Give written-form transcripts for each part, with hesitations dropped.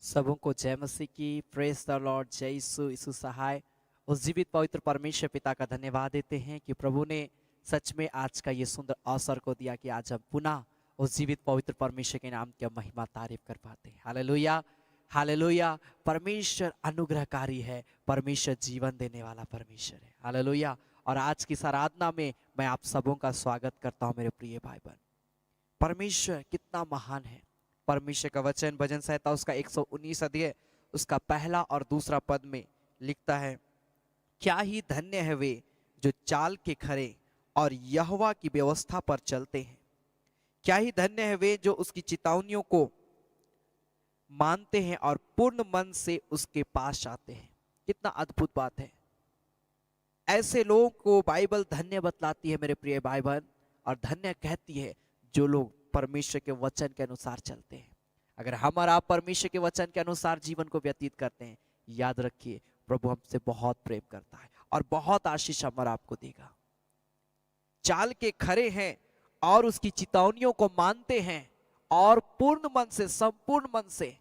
सबों को जय मसीह की। Praise the Lord. जय यीशु। यीशु सहाय। उस जीवित पवित्र परमेश्वर पिता का धन्यवाद देते हैं कि प्रभु ने सच में आज का ये सुंदर अवसर को दिया कि आज हम पुनः उस जीवित पवित्र परमेश्वर के नाम की महिमा तारीफ कर पाते हैं। Hallelujah, hallelujah. परमेश्वर अनुग्रहकारी है, परमेश्वर जीवन देने वाला परमेश्वर है। हालेलुया। और आज की इस आराधना में मैं आप सबों का स्वागत करता हूँ मेरे प्रिय भाई बहन। परमेश्वर कितना महान है। परमेश्वर का वचन भजन संहिता उसका 119 अध्याय उसका पहला और दूसरा पद में लिखता है, क्या ही धन्य है वे जो चाल के खरे और यहोवा की व्यवस्था पर चलते हैं। क्या ही धन्य है वे जो उसकी चेतावनियों को मानते हैं और पूर्ण मन से उसके पास आते हैं। कितना अद्भुत बात है। ऐसे लोगों को बाइबल धन्य बतलाती है मेरे प्रिय भाई बहन, और धन्य कहती है जो लोग परमेश्वर के वचन के अनुसार चलते हैं। अगर हम और आप परमेश्वर के वचन के अनुसार जीवन को व्यतीत करते हैं, याद रखिए प्रभु हमसे बहुत प्रेम करता है और बहुत आशीष हम और आपको देगा। चाल के खरे हैं और उसकी चेतावनियों को मानते हैं और पूर्ण मन से, संपूर्ण मन से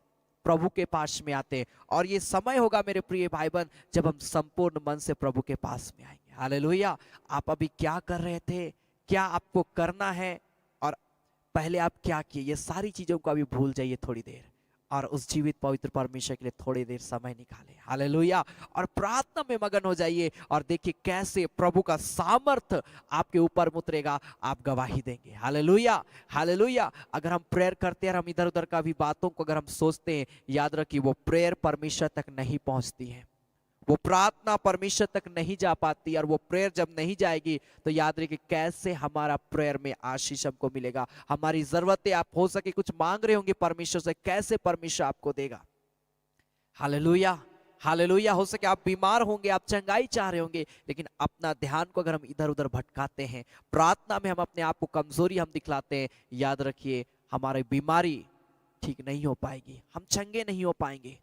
प्रभु के पास में आते हैं। और ये समय होगा मेरे प्रिय भाई बहन जब हम संपूर्ण मन से प्रभु के पास में आएंगे। हालेलुया। आप अभी क्या कर रहे थे, क्या आपको करना है और पहले आप क्या किए, ये सारी चीजों को अभी भूल जाइए थोड़ी देर, और उस जीवित पवित्र परमेश्वर के लिए थोड़ी देर समय निकालें। हालेलुया। और प्रार्थना में मगन हो जाइए और देखिए कैसे प्रभु का सामर्थ आपके ऊपर उतरेगा, आप गवाही देंगे। Hallelujah, hallelujah. अगर हम प्रेयर करते हैं और हम इधर उधर का भी बातों को अगर हम सोचते हैं, याद रखिए वो प्रेयर परमेश्वर तक नहीं पहुंचती है, वो प्रार्थना परमेश्वर तक नहीं जा पाती। और वो प्रेयर जब नहीं जाएगी तो याद रखिए कैसे हमारा प्रेयर में आशीष हमको मिलेगा। हमारी जरूरतें आप हो सके कुछ मांग रहे होंगे परमेश्वर से, कैसे परमेश्वर आपको देगा। Hallelujah, hallelujah. हो सके आप बीमार होंगे, आप चंगाई चाह रहे होंगे, लेकिन अपना ध्यान को अगर हम इधर उधर भटकाते हैं, प्रार्थना में हम अपने आप को कमजोरी हम दिखलाते हैं, याद रखिए हमारी बीमारी ठीक नहीं हो पाएगी, हम चंगे नहीं हो पाएंगे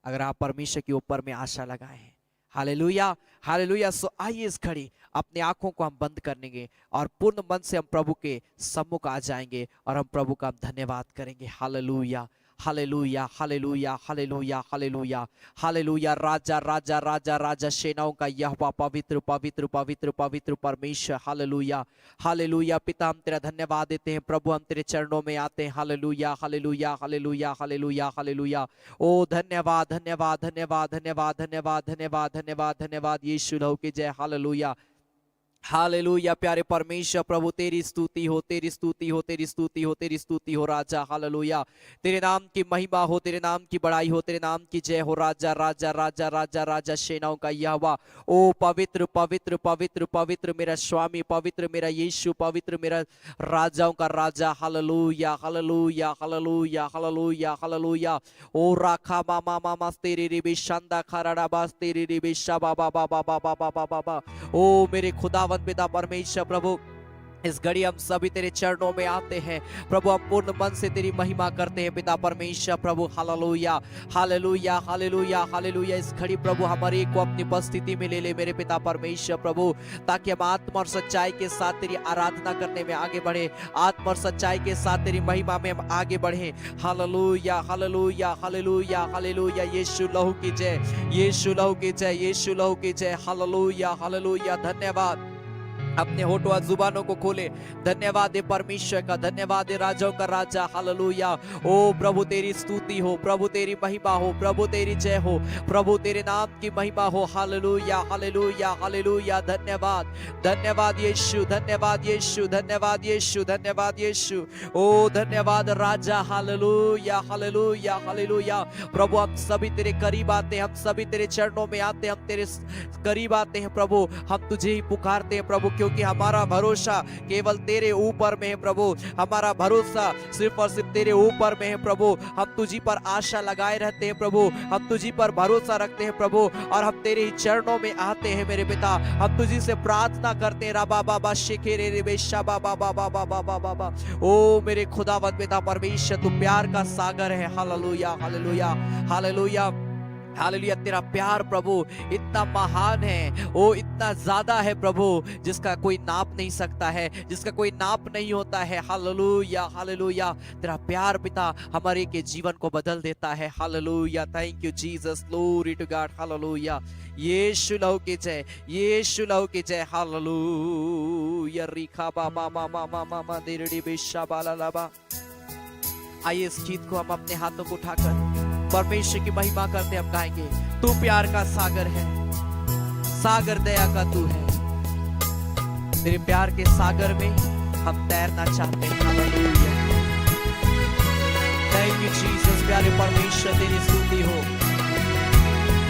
अगर आप परमेश्वर के ऊपर में आशा लगाए हैं। Hallelujah, hallelujah. सो आइए इस घड़ी अपने आंखों को हम बंद करेंगे और पूर्ण मन से हम प्रभु के सम्मुख आ जाएंगे और हम प्रभु का धन्यवाद करेंगे। Hallelujah, hallelujah, hallelujah, hallelujah, hallelujah, hallelujah. राजा राजा राजा राजा सेनाओं का यहोवा पवित्र पवित्र पवित्र पवित्र परमेश्वर। Hallelujah, hallelujah. पिता हम तेरा धन्यवाद देते हैं प्रभु, हम तेरे चरणों में आते हैं। Hallelujah, hallelujah, hallelujah, hallelujah, hallelujah. ओ धन्यवाद, धन्यवाद, धन्यवाद, धन्यवाद, धन्यवाद, धन्यवाद, धन्यवाद, धन्यवाद। यीशु लहू की जय। Hallelujah, hallelujah. प्यारे परमेश्वर प्रभु तेरी स्तुति हो, तेरी स्तुति हो, तेरी स्तुति हो, तेरी स्तुति हो राजा। हालेलुया। तेरे नाम की महिमा हो, तेरे नाम की बड़ाई हो, तेरे नाम की जय हो राजा राजा राजा राजा राजा सेनाओं का यहोवा। ओ पवित्र पवित्र पवित्र पवित्र मेरा स्वामी, पवित्र मेरा यीशु, पवित्र मेरा राजाओं का राजा। Hallelujah, hallelujah, hallelujah, hallelujah, hallelujah. ओ राखा मामा मामा तेरी रिबी शांदा खराड़ा बास तेरी रिबी शाबा बाबा बाबा बाबा बाबा बाबा। ओ मेरे खुदावंद पिता परमेश्वर प्रभु, इस घड़ी हम सभी तेरे चरणों में आते हैं प्रभु, हम पूर्ण मन से तेरी महिमा करते हैं पिता परमेश्वर प्रभु। Hallelujah, hallelujah, hallelujah, hallelujah. इस घड़ी प्रभु हमारी को अपनी उपस्थिति में ले ले मेरे पिता परमेश्वर प्रभु, ताकि हम आत्मा और सच्चाई के साथ तेरी आराधना करने में आगे बढ़े, आत्मा और सच्चाई के साथ तेरी महिमा में हम आगे बढ़े। Hallelujah, hallelujah, hallelujah, hallelujah. यीशु लहू की जय, यीशु लहू की जय, यीशु लहू की जय। Hallelujah, hallelujah. धन्यवाद। अपने होठों और जुबानों को खोले, धन्यवाद दे परमेश्वर का, धन्यवाद दे राजाओं का राजा। हालेलुया। ओ प्रभु तेरी स्तुति हो, प्रभु तेरी महिमा हो, प्रभु तेरी जय हो, प्रभु तेरे नाम की महिमा हो। Hallelujah, hallelujah, hallelujah. धन्यवाद, धन्यवाद यीशु, धन्यवाद यीशु, धन्यवाद यीशु, धन्यवाद यीशु। ओ धन्यवाद राजा। Hallelujah, hallelujah, hallelujah. प्रभु हम सभी तेरे करीब आते हैं, हम सभी तेरे चरणों में आते हैं, हम तेरे करीब आते हैं प्रभु, हम तुझे ही पुकारते हैं प्रभु, क्योंकि हमारा भरोसा केवल तेरे ऊपर में है प्रभु, हमारा भरोसा सिर्फ और सिर्फ तेरे ऊपर में है प्रभु। हम तुझी पर आशा लगाए रहते हैं प्रभु, हम तुझी पर भरोसा रखते हैं प्रभु, और हम तेरे ही चरणों में आते हैं मेरे पिता, हम तुझी से प्रार्थना करते हैं। राबा बाबा शेखेरे रेबेशा बाबा बाबा बाबा बाबा बाबा। ओ मेरे खुदावंद पिता परमेश्वर, तू प्यार का सागर है। Hallelujah, hallelujah, hallelujah. हालेलुया, तेरा प्यार प्रभु इतना महान है, वो इतना ज्यादा है प्रभु, जिसका कोई नाप नहीं सकता है, जिसका कोई नाप नहीं होता है। हालेलुया हालेलुया, तेरा प्यार पिता हमारे के जीवन को बदल देता है। Hallelujah, thank you Jesus, glory to God. Hallelujah, यीशु लहू की जय, यीशु लहू की जय। हालेलुया, रिखा बाबा मामा मामा मंदिरडी बिशा बाला लाबा। आइए इस गीत को हम अपने हाथों को उठाकर परमेश्वर की महिमा करते हम गाएंगे। तू प्यार का सागर है, सागर दया का तू है, तेरे प्यार के सागर में हम तैरना चाहते हैं। Hallelujah, thank you Jesus. प्यारे परमेश्वर, तेरी स्तुति हो,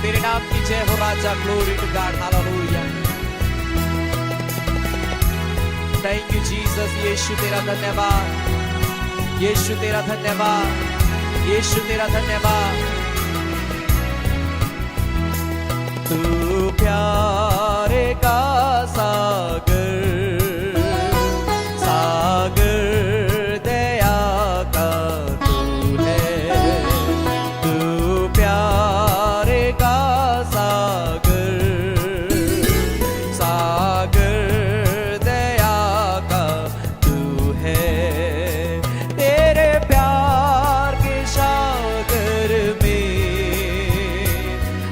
तेरे नाम की जय हो राजा। Glory to God. Hallelujah, thank you Jesus. यीशु तेरा धन्यवाद, यीशु तेरा धन्यवाद, यीशु तेरा धन्यवाद। तू प्यार का सागर, सागर दया का तू है। तू प्यार का सागर, सागर दया का तू है। तेरे प्यार के सागर में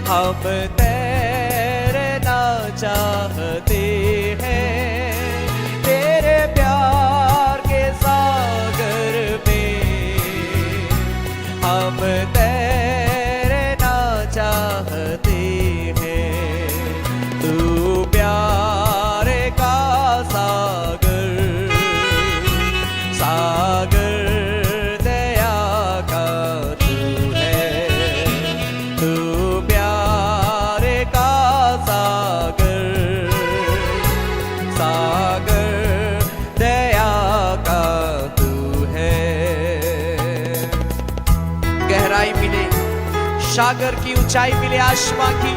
हम तैरना चाहते हैं। तेरे प्यार के सागर में हम तैरना चाहते हैं। तू प्यार का सागर, सागर दया का तू है। तू प्यार का सागर, सागर दया का तू है। गहराई मिले, सागर की ऊंचाई मिले आसमां की,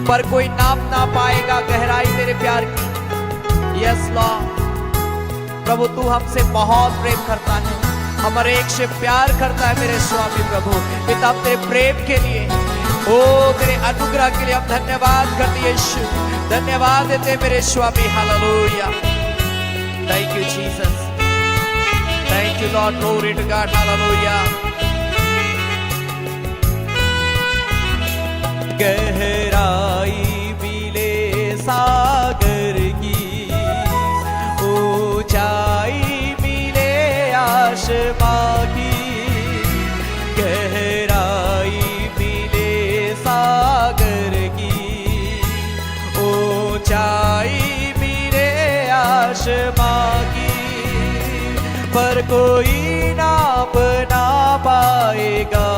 पर कोई नाप ना पाएगा गहराई तेरे प्यार की। यस लॉर्ड, प्रभु तू हमसे बहुत प्रेम करता है, हमारे एक से प्यार करता है मेरे स्वामी प्रभु। पिता तेरे प्रेम के लिए, ओ तेरे अनुग्रह के लिए हम धन्यवाद करते यीशु, धन्यवाद देते मेरे स्वामी। Hallelujah, thank you Jesus, thank you lord, glory to God. Hallelujah, गहराई मिले सागर की, ऊंचाई मिले आसमां की। गहराई मिले सागर की, ऊंचाई मिले आसमां की, पर कोई नाप ना पाएगा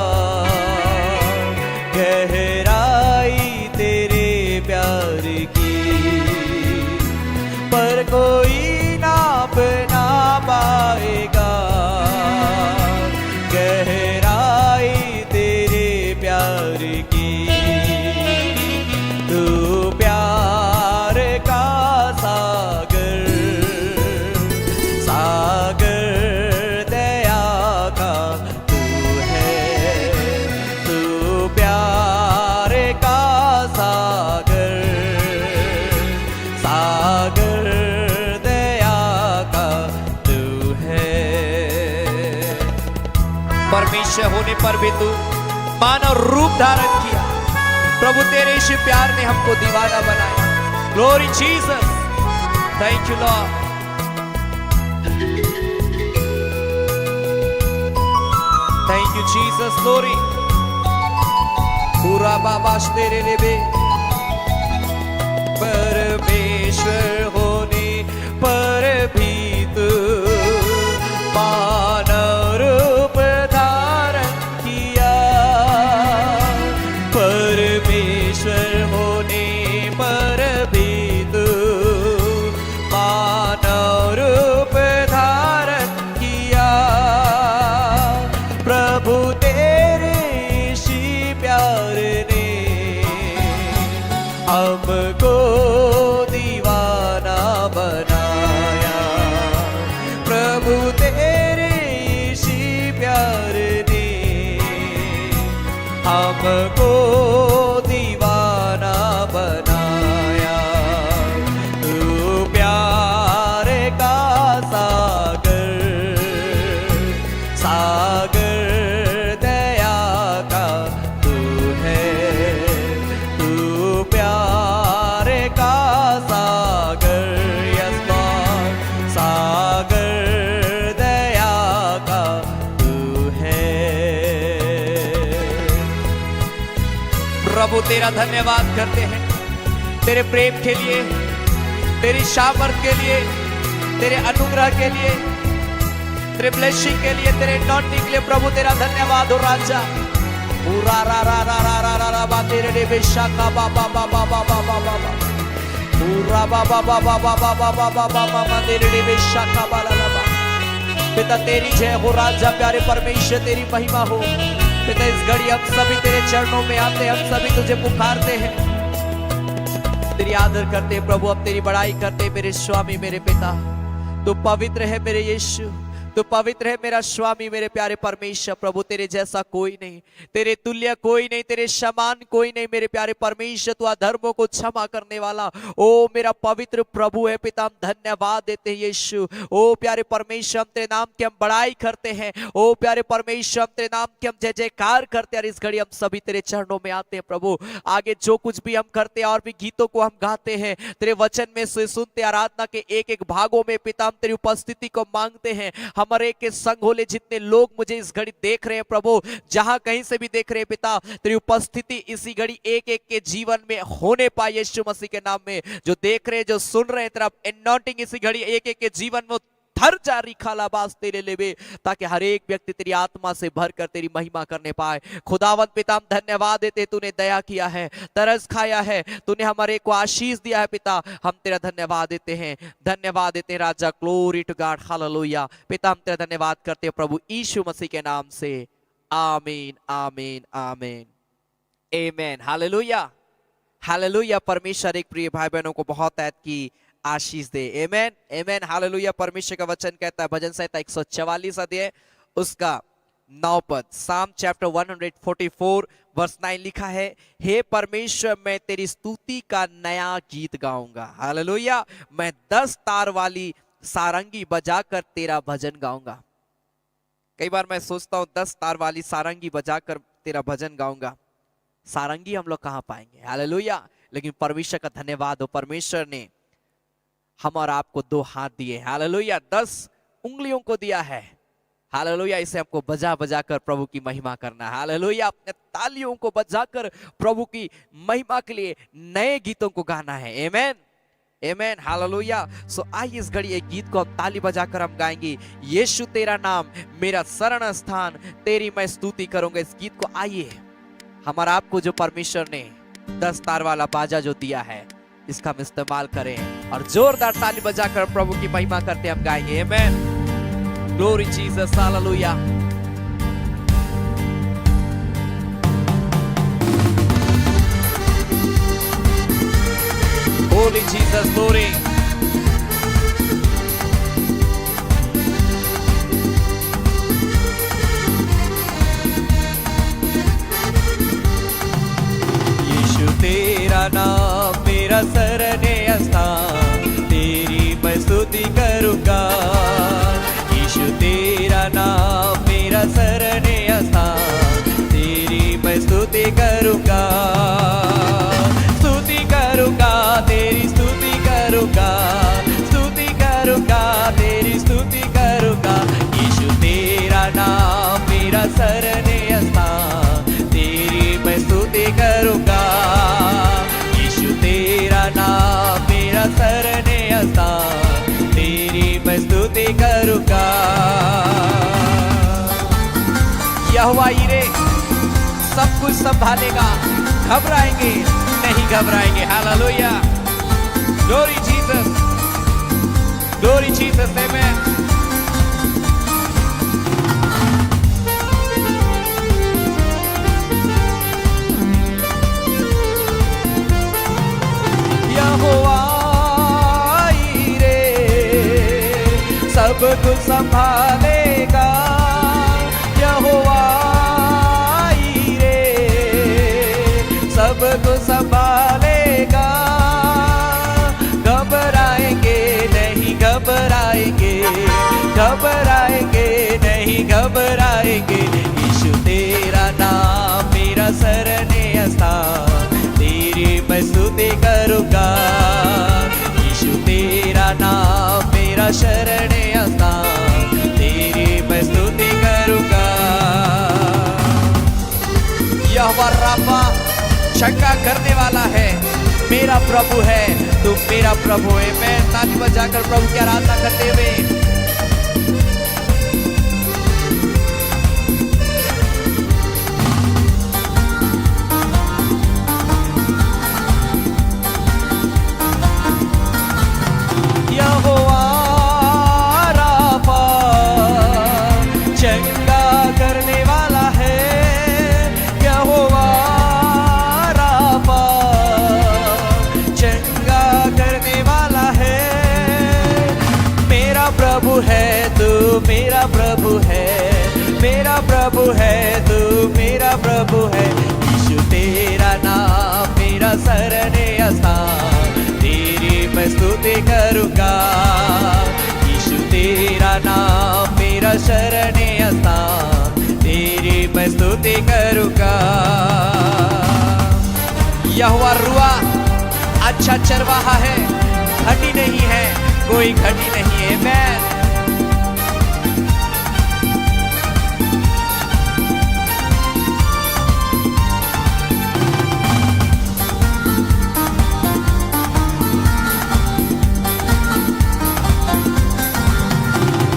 गहराई तेरे प्यार की। पर कोई नाप ना पाएगा गहराई तेरे प्यार की। तू प्यार का सागर, सागर दया का तू है। तू प्यार का सागर, सागर दया का तू है। परमेश्वर होने पर भी तू मानव रूप धारण किया प्रभु, तेरे इस प्यार ने हमको दीवाना बनाया। Glory Jesus, thank you Lord. Thank you Jesus, glory. पूरा बाबा तेरे लेबे, परमेश्वर होने पर भी तू मानव रूप धारण किया। परमेश्वर होने पर भी तू मानव रूप धारण किया। प्रभु तेरे इसी प्यार ने हमको हमको दीवाना बनाया। तू प्यार का सागर, सागर दया का तू है। तू प्यार का सागर, यस लॉर्ड, सागर दया का तू है। प्रभु तेरा धन्यवाद करते हैं तेरे प्रेम के लिए, तेरी सामर्थ के लिए, तेरे अनुग्रह के लिए, तेरे ब्लेसिंग के लिए, तेरे नॉटिंग के लिए। प्रभु तेरा धन्यवाद हो राजा। पूरा रा रा रा रा रा रा रा बा तेरे रे बेशाका बा बा बा बा बा बा बा बा। पूरा बा बा बा बा बा बा बा बा बा बा बा तेरे रे बेशाका बा ला ला बा। पिता तेरी जय हो राजा, प्यारे परमेश्वर तेरी महिमा हो। पिता इस घड़ी हम सभी तेरे चरणों में आते, हम सभी तुझे पुकारते हैं, तेरी आदर करते हैं प्रभु, अब तेरी बड़ाई करते हैं मेरे स्वामी मेरे पिता। तू पवित्र है मेरे यीशु, तू पवित्र है मेरा स्वामी मेरे प्यारे परमेश्वर। प्रभु तेरे जैसा कोई नहीं, तेरे तुल्य कोई नहीं, तेरे समान कोई नहीं मेरे प्यारे परमेश्वर। तू अधर्मों को क्षमा करने वाला ओ मेरा पवित्र प्रभु है पिता। हम धन्यवाद देते हैं यीशु। ओ प्यारे परमेश्वर, हम तेरे नाम की हम बड़ाई करते हैं। ओ प्यारे परमेश्वर, हम तेरे नाम की हम जय जयकार करते हैं। और इस घड़ी हम सभी तेरे चरणों में आते हैं प्रभु। आगे जो कुछ भी हम करते हैं और भी गीतों को हम गाते हैं, तेरे वचन में से सुनते, आराधना के एक एक भागों में पिता हम तेरी उपस्थिति को मांगते हैं। हमारे के संग होले जितने लोग मुझे इस घड़ी देख रहे हैं प्रभु, जहां कहीं से भी देख रहे हैं पिता, तेरी उपस्थिति इसी घड़ी एक एक के जीवन में होने पाए यीशु मसीह के नाम में। जो देख रहे हैं, जो सुन रहे हैं, तेरा एनॉइंटिंग इसी घड़ी एक एक के जीवन में थर जारी खालाबास तेरे लेवे, ताकि हर एक व्यक्ति तेरी आत्मा से भरकर तेरी महिमा करने पाए। खुदावंत पिता, हम धन्यवाद देते, तूने दया किया है, तरस खाया है, तूने हमारे को आशीष दिया है पिता। हम तेरा धन्यवाद देते हैं, धन्यवाद देते हैं राजा। Glory to God, hallelujah. पिता हम तेरा धन्यवाद करते हैं प्रभु यीशु मसीह के नाम से। आमीन आमीन आमीन आमेन। Hallelujah hallelujah. परमेश्वर एक प्रिय भाई बहनों को बहुत ऐत की आशीष दे। आमेन आमेन हालेलुया। परमेश्वर का वचन कहता है, भजन संहिता 144 अध्याय उसका 9 पद, साम चैप्टर 144 वर्स 9 लिखा है, हे परमेश्वर मैं तेरी स्तुति का नया गीत गाऊंगा। हालेलुया। मैं 10 तार वाली सारंगी बजाकर तेरा भजन गाऊंगा। कई बार मैं सोचता हूं 10 तार वाली सारंगी बजाकर तेरा भजन गाऊंगा। सारंगी हम लोग कहां पाएंगे? हालेलुया। लेकिन परमेश्वर का धन्यवाद हो, परमेश्वर ने हम और आपको 2 हाथ दिए। हालेलुया। 10 उंगलियों को दिया है। हालेलुया। इसे हमको बजा बजा कर प्रभु की महिमा करना है। हालेलुया। अपने तालियों को बजाकर प्रभु की महिमा के लिए नए गीतों को गाना है। आमेन आमेन हालेलुया। सो आइए इस घड़ी एक गीत को हम ताली बजाकर हम गाएंगे। यीशु तेरा नाम मेरा शरण स्थान, तेरी मैं स्तुति करूंगा। इस गीत को आइए हमारा आपको जो परमेश्वर ने 10 तार वाला बाजा जो दिया है, इसका हम इस्तेमाल करें और जोरदार ताली बजाकर प्रभु की महिमा करते हम गाएंगे। Amen. Glory Jesus, hallelujah. Holy Jesus, glory. यीशु तेरा नाम मेरा शरणे स्थान, तेरी मैं स्तुति करूंगा। यीशु तेरा नाम मेरा शरणे स्थान, तेरी मैं स्तुति करूंगा। स्तुति करूंगा, तेरी स्तुति करूंगा, स्तुति करूंगा, तेरी स्तुति करूंगा। यीशु तेरा नाम मेरा शरणे स्थान, तेरी मैं स्तुति करूंगा। नाम मेरा शरणे स्थान, तेरी मैं स्तुति करूंगा। यहोवा यीरे सब कुछ संभालेगा, घबराएंगे नहीं, घबराएंगे। Hallelujah. Glory Jesus, glory Jesus. Amen. यहोवा यीरे सब कुछ संभालेगा। यहोवा यीरे घबराएंगे। यीशु तेरा नाम मेरा शरणीय स्थान, तेरी मैं स्तुति करूँगा। यीशु तेरा नाम मेरा शरणीय स्थान, तेरी मैं स्तुति करूँगा। यहोवा राफा चंगा करने वाला है, मेरा प्रभु है, तू मेरा प्रभु है। मैं ताली बजाकर प्रभु की आराधना करते हुए यहोवा राफा चंगा करने वाला है। यहोवा राफा चंगा करने वाला है। मेरा प्रभु है, तू मेरा प्रभु है, मेरा प्रभु है, तू मेरा प्रभु है। यीशु तेरा नाम मेरा शरणीय स्थान, तेरी मैं स्तुति करूँगा। यीशु तेरा नाम मेरा शरणीय स्थान, तेरी मैं स्तुति करूँगा। यहोवा रुआ अच्छा चरवाहा है, घटी नहीं है, कोई घटी नहीं है। मैं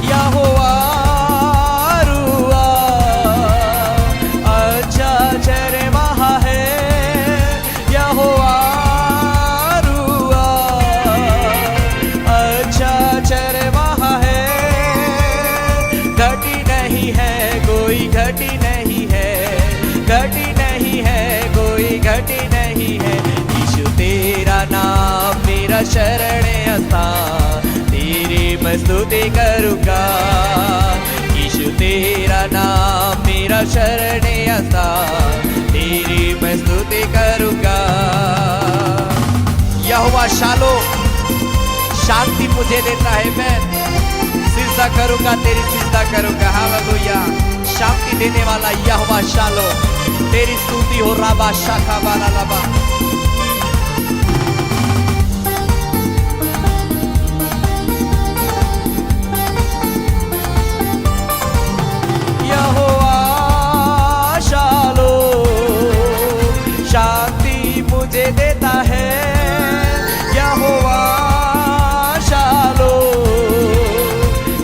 यहोवा रुआ अच्छा चरवाहा है। यहोवा रुआ अच्छा चरवाहा है। घटी नहीं है, कोई घटी नहीं है, घटी नहीं है, कोई घटी नहीं है। यीशु तेरा नाम मेरा शरणीय स्थान, तेरी मैं स्तुति करूँगा। यीशु तेरा नाम मेरा शरणीय स्थान, तेरी मैं स्तुति करूँगा। यहोवा शालो शांति मुझे देता है, मैं सिजदा करूँगा, तेरी सिजदा करूँगा। हालेलुया। शांति देने वाला यहोवा शालो, तेरी स्तुति हो राबा शाखा बाला लबा। यहोवा शालो शांति मुझे देता है। यहोवा शालो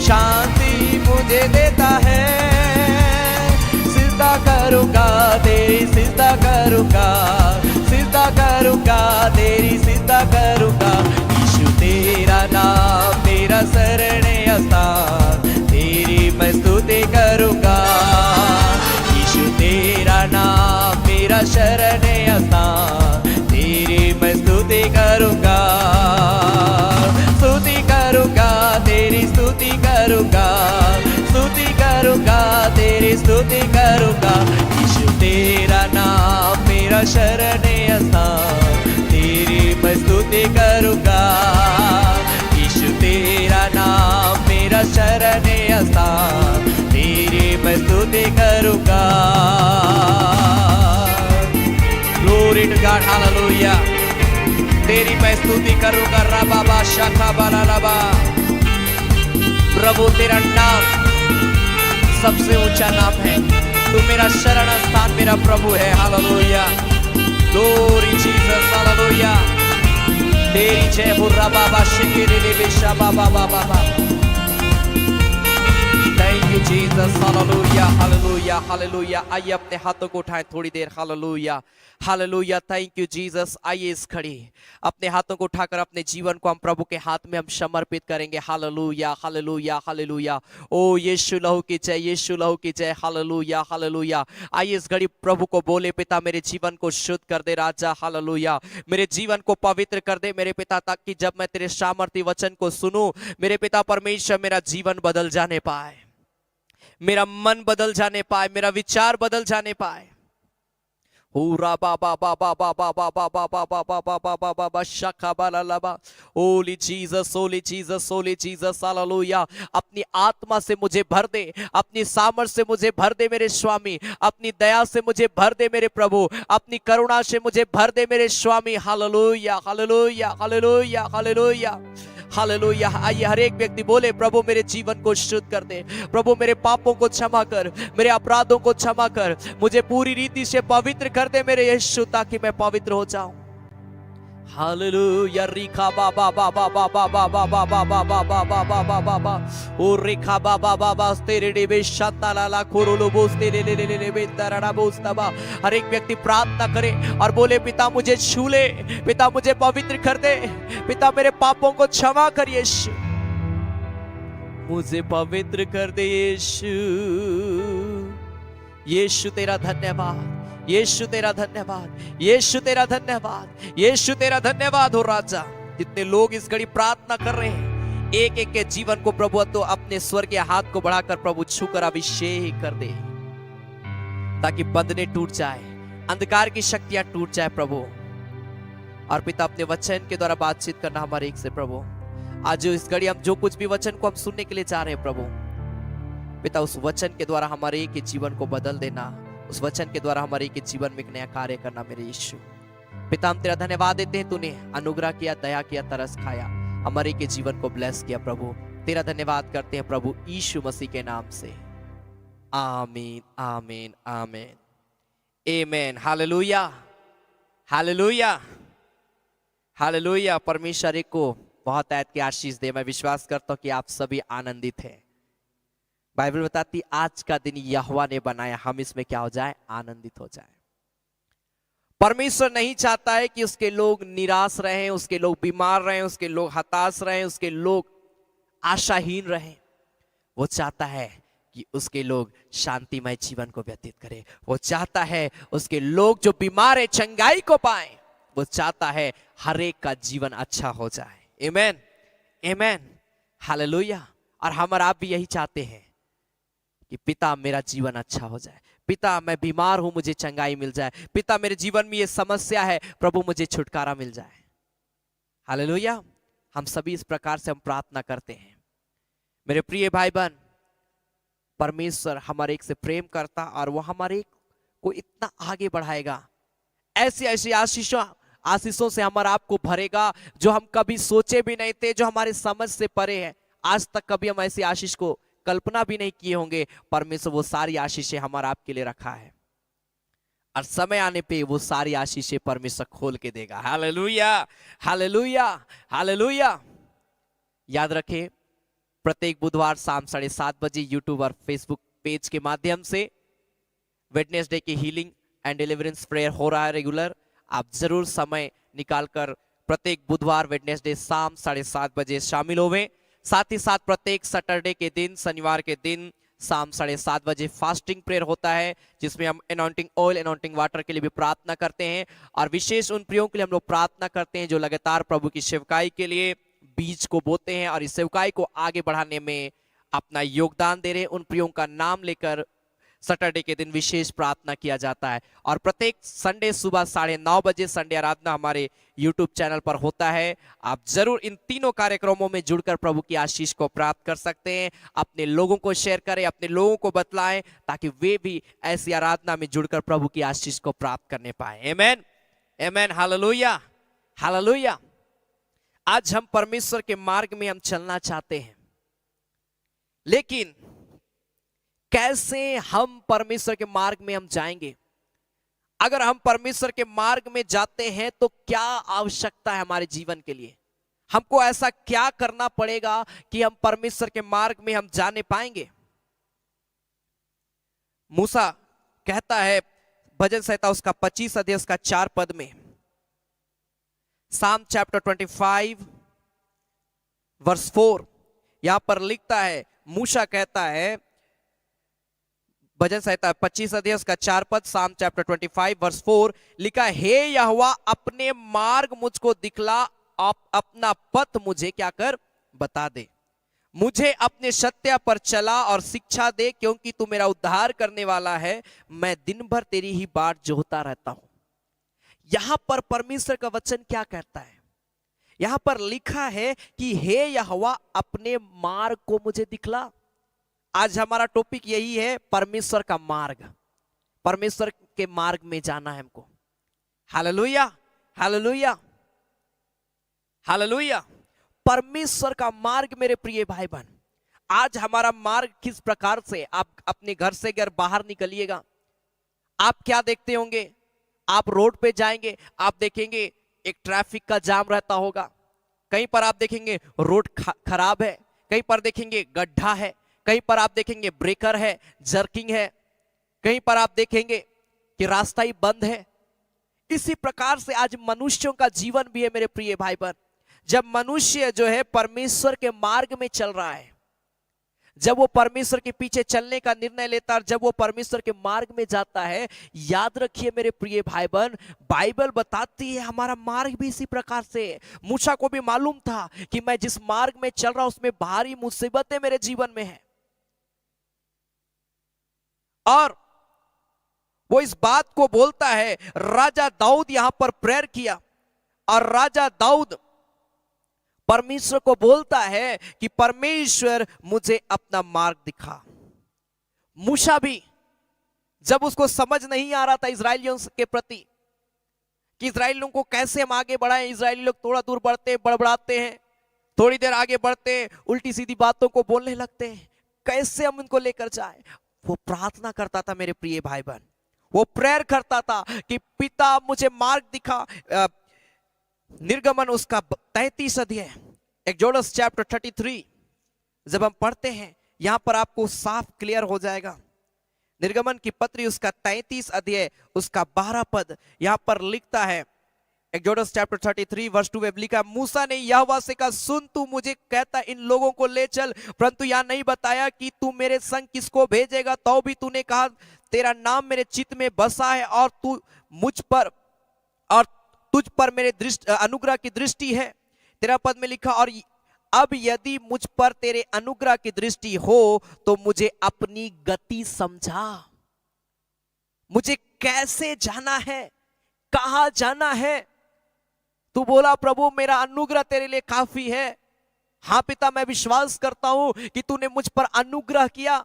शांति मुझे देता है। सिजदा करूँगा, तेरी सिजदा करूँगा, सिजदा करूँगा, तेरी सिजदा करूँगा। यीशु तेरा नाम मेरा शरणीय स्थान, तेरी मैं स्तुति करूँगा। यीशु तेरा नाम मेरा शरणीय स्थान, तेरी मैं स्तुति करूँगा। स्तुति करूँगा, तेरी स्तुति करूँगा, स्तुति करूँगा, तेरी स्तुति करूँगा। यीशु तेरा नाम मेरा शरणीय स्थान, तेरी मैं स्तुति करूँगा। यीशु तेरा नाम मेरा शरणीय स्थान, तेरी मैं स्तुति करूँगा। Glory to God, hallelujah. तेरी मैं स्तुति करूँगा। राबा शाखा बाला लबा। प्रभु तेरा नाम सबसे ऊंचा नाम है, तू मेरा शरण स्थान, मेरा प्रभु है। हालेलुया। Glory Jesus, hallelujah. तेरी जय हो राबा शिकिरी बेशा बाबा बाबा। Thank you Jesus, hallelujah hallelujah hallelujah. आइए अपने हाथों को उठाएं थोड़ी देर। Hallelujah hallelujah. Thank you Jesus. आइए इस खड़ी अपने हाथों को उठाकर अपने जीवन को हम प्रभु के हाथ में हम समर्पित करेंगे। Hallelujah hallelujah hallelujah. ओ यीशु लहू की जय, यीशु लहू की जय। Hallelujah hallelujah. आइए इस घड़ी प्रभु को बोले, पिता मेरे जीवन को शुद्ध कर दे राजा। हालेलुया। मेरे जीवन को पवित्र कर दे मेरे पिता, ताकि जब मैं तेरे सामर्थी वचन को सुनूं मेरे पिता परमेश्वर, मेरा जीवन बदल जाने पाए, मेरा मन बदल जाने पाए, मेरा विचार बदल जाने पाए। Ura ba ba ba ba ba ba ba ba ba ba ba ba ba ba ba ba ba shaka ba la la ba. Holy Jesus, Holy Jesus, Holy Jesus, Hallelujah. अपनी आत्मा से मुझे भर दे, अपनी सामर्थ से मुझे भर दे मेरे स्वामी, अपनी दया से मुझे भर दे मेरे प्रभु, अपनी करुणा से मुझे भर दे मेरे स्वामी. Hallelujah, hallelujah, hallelujah, hallelujah, hallelujah. आइए हर एक व्यक्ति बोले, प्रभु मेरे जीवन को शुद्ध कर दे, प्रभु मेरे पापों को क्षमा कर, मेरे अपराधों को क्षमा कर, मुझे पूरी रीति से पवित्र कर दे मेरे यीशु, ताकि मैं पवित्र हो जाऊं. हालेलुया. रिखा बा बा बा बा बा बा बा बा बा बा बा बा बा बा बा बा बा बा. ओ रिखा बा बा बा बा तेरे डिबे शताला ला कुरुलो बोस्ते ले ले ले ले ले बेतराड़ा बोस्तबा. हर एक व्यक्ति प्रार्थना करे और बोले, पिता मुझे छू ले, पिता मुझे पवित्र कर दे, पिता मेरे पापों को क्षमा कर यीशु, मुझे पवित्र कर दे यीशु. यीशु तेरा धन्यवाद, यीशु तेरा धन्यवाद, यीशु तेरा धन्यवाद, यीशु तेरा धन्यवाद हो राजा. जितने लोग इस घड़ी प्रार्थना कर रहे हैं, एक एक के जीवन को प्रभु तो अपने स्वर्गीय हाथ को बढ़ाकर प्रभु छूकर अभिषेक कर दे, ताकि बंधने टूट जाए, अंधकार की शक्तियां टूट जाए प्रभु. और पिता अपने वचन के द्वारा बातचीत करना हमारे एक से प्रभु. आज इस घड़ी हम जो कुछ भी वचन को हम सुनने के लिए जा रहे हैं प्रभु, पिता उस वचन के द्वारा हमारे एक के जीवन को बदल देना, उस वचन के द्वारा हमारे के जीवन में एक नया कार्य करना मेरे यीशु. पिता हम तेरा धन्यवाद देते हैं, तूने अनुग्रह किया, दया किया, तरस खाया, हमारे के जीवन को ब्लेस किया प्रभु. तेरा धन्यवाद करते हैं प्रभु यीशु मसीह के नाम से. आमीन, आमीन, आमीन, आमीन. Hallelujah, hallelujah, hallelujah. परमेश्वर को बहुत आयत की आशीष दे. मैं विश्वास करता हूं कि आप सभी आनंदित हैं. बाइबल बताती आज का दिन यहोवा ने बनाया, हम इसमें क्या हो जाए, आनंदित हो जाए. परमेश्वर नहीं चाहता है कि उसके लोग निराश रहें, उसके लोग बीमार रहें, उसके लोग हताश रहें, उसके लोग आशाहीन रहें. वो चाहता है कि उसके लोग शांतिमय जीवन को व्यतीत करें. वो चाहता है उसके लोग जो बीमार है चंगाई को पाए. वो चाहता है हर एक का जीवन अच्छा हो जाए. आमीन, आमीन, हालेलुया. और हम और आप भी यही चाहते हैं कि पिता मेरा जीवन अच्छा हो जाए, पिता मैं बीमार हूं मुझे चंगाई मिल जाए, पिता मेरे जीवन में ये समस्या है प्रभु मुझे छुटकारा मिल जाए. हालेलुया. हम सभी इस प्रकार से हम प्रार्थना करते हैं. मेरे प्रिय भाई बहन, परमेश्वर हमारे एक से प्रेम करता और वो हमारे एक को इतना आगे बढ़ाएगा, ऐसी ऐसी आशीषों से हमारा आपको भरेगा जो हम कभी सोचे भी नहीं थे, जो हमारे समझ से परे है. आज तक कभी हम ऐसी आशीष को कल्पना भी नहीं किए होंगे. परमेश्वर वो सारी आशीषें हमारा आपके लिए रखा है, और समय आने पे वो सारी आशीषें परमेश्वर खोल के देगा. Hallelujah, hallelujah, hallelujah. याद रखें, प्रत्येक बुधवार शाम 7:30 बजे यूट्यूब और फेसबुक पेज के माध्यम से वेडनेसडे की हीलिंग एंड डिलीवरेंस प्रेयर हो रहा है रेगुलर. आप जरूर समय निकालकर प्रत्येक बुधवार वेडनेसडे शाम 7:30 बजे शामिल होवें. साथ ही साथ प्रत्येक सैटरडे के दिन, शनिवार के दिन शाम 7:30 बजे फास्टिंग प्रेयर होता है, जिसमें हम अनॉइंटिंग ऑयल, अनॉइंटिंग वाटर के लिए भी प्रार्थना करते हैं. और विशेष उन प्रियों के लिए हम लोग प्रार्थना करते हैं जो लगातार प्रभु की सेवकाई के लिए बीज को बोते हैं और इस सेवकाई को आगे बढ़ाने में अपना योगदान दे रहे हैं. उन प्रियों का नाम लेकर सैटरडे के दिन विशेष प्रार्थना किया जाता है. और प्रत्येक संडे सुबह 9:30 बजे संडे आराधना हमारे यूट्यूब चैनल पर होता है. आप जरूर इन तीनों कार्यक्रमों में जुड़कर प्रभु की आशीष को प्राप्त कर सकते हैं. अपने लोगों को शेयर करें, अपने लोगों को बतलाएं, ताकि वे भी ऐसी आराधना में जुड़कर प्रभु की आशीष को प्राप्त करने पाए. आमीन, आमीन, हालेलुया, हालेलुया. आज हम परमेश्वर के मार्ग में हम चलना चाहते हैं, लेकिन कैसे हम परमेश्वर के मार्ग में हम जाएंगे? अगर हम परमेश्वर के मार्ग में जाते हैं तो क्या आवश्यकता है हमारे जीवन के लिए? हमको ऐसा क्या करना पड़ेगा कि हम परमेश्वर के मार्ग में हम जाने पाएंगे? मूसा कहता है भजन संहिता उसका 25 अध्याय उसका 4 पद में, साम चैप्टर 25 वर्स 4, यहां पर लिखता है, मूसा कहता है भजन संहिता 25 अध्याय उसका 4 पद, साम चैप्टर 25 वर्स 4 लिखा, हे यहोवा अपने मार्ग मुझको दिखला, अपना पथ मुझे क्या कर बता दे. मुझे अपने सत्य पर चला और शिक्षा दे, क्योंकि तू मेरा उद्धार करने वाला है। मैं दिन भर तेरी ही बाट जोहता रहता हूं। यहां पर परमेश्वर का वचन क्या कहता है? यहां पर लिखा है कि हे यहोवा, अपने मार्ग को मुझे दिखला। आज हमारा टॉपिक यही है, परमेश्वर का मार्ग। परमेश्वर के मार्ग में जाना है हमको। Hallelujah, hallelujah, hallelujah. परमेश्वर का मार्ग मेरे प्रिय भाई बहन, आज हमारा मार्ग किस प्रकार से? आप अपने घर से अगर बाहर निकलिएगा, आप क्या देखते होंगे? आप रोड पे जाएंगे, आप देखेंगे एक ट्रैफिक का जाम रहता होगा। कहीं पर आप देखेंगे रोड खराब है, कहीं पर देखेंगे गड्ढा है, कहीं पर आप देखेंगे ब्रेकर है, जर्किंग है, कहीं पर आप देखेंगे कि रास्ता ही बंद है। इसी प्रकार से आज मनुष्यों का जीवन भी है मेरे प्रिय भाई बहन। जब मनुष्य जो है परमेश्वर के मार्ग में चल रहा है, जब वो परमेश्वर के पीछे चलने का निर्णय लेता है, जब वो परमेश्वर के मार्ग में जाता है, याद रखिए मेरे प्रिय भाई बहन, बाइबल बताती है हमारा मार्ग भी इसी प्रकार से है। मूसा को भी मालूम था कि मैं जिस मार्ग में चल रहा हूं उसमें भारी मुसीबतें मेरे जीवन में है, और वो इस बात को बोलता है। राजा दाऊद यहां पर प्रेयर किया, और राजा दाऊद परमेश्वर को बोलता है कि परमेश्वर मुझे अपना मार्ग दिखा। मूसा भी जब उसको समझ नहीं आ रहा था इजरायलियों के प्रति कि इजरायलियों को कैसे हम आगे बढ़ाएं, इजरायली लोग थोड़ा दूर बढ़ते बड़बड़ाते हैं, थोड़ी देर आगे बढ़ते उल्टी सीधी बातों को बोलने लगते हैं, कैसे हम उनको लेकर जाए। वो प्रार्थना करता था मेरे प्रिय भाई बहन, वो प्रेयर करता था कि पिता मुझे मार्ग दिखा। निर्गमन उसका 33 अध्याय, एक्सोडस चैप्टर 33 जब हम पढ़ते हैं, यहां पर आपको साफ क्लियर हो जाएगा। निर्गमन की पत्री उसका 33 अध्याय उसका 12 पद यहां पर लिखता है। एक्सोडस चैप्टर 33 वर्स 2 में लिखा, मूसा ने यहोवा से कहा, सुन, तू मुझे कहता इन लोगों को ले चल, परंतु यहां नहीं बताया कि तू मेरे संग किसको भेजेगा। तो भी तूने कहा, तेरा नाम मेरे चित्त में बसा है, और तू मुझ पर और तुझ पर मेरे अनुग्रह की दृष्टि है। तेरा पद में लिखा, और अब यदि मुझ पर तेरे अनुग्रह की दृष्टि हो तो मुझे अपनी गति समझा। मुझे कैसे जाना है, कहां जाना है? तू बोला, प्रभु मेरा अनुग्रह तेरे लिए काफी है। हाँ पिता, मैं विश्वास करता हूं कि तूने मुझ पर अनुग्रह किया,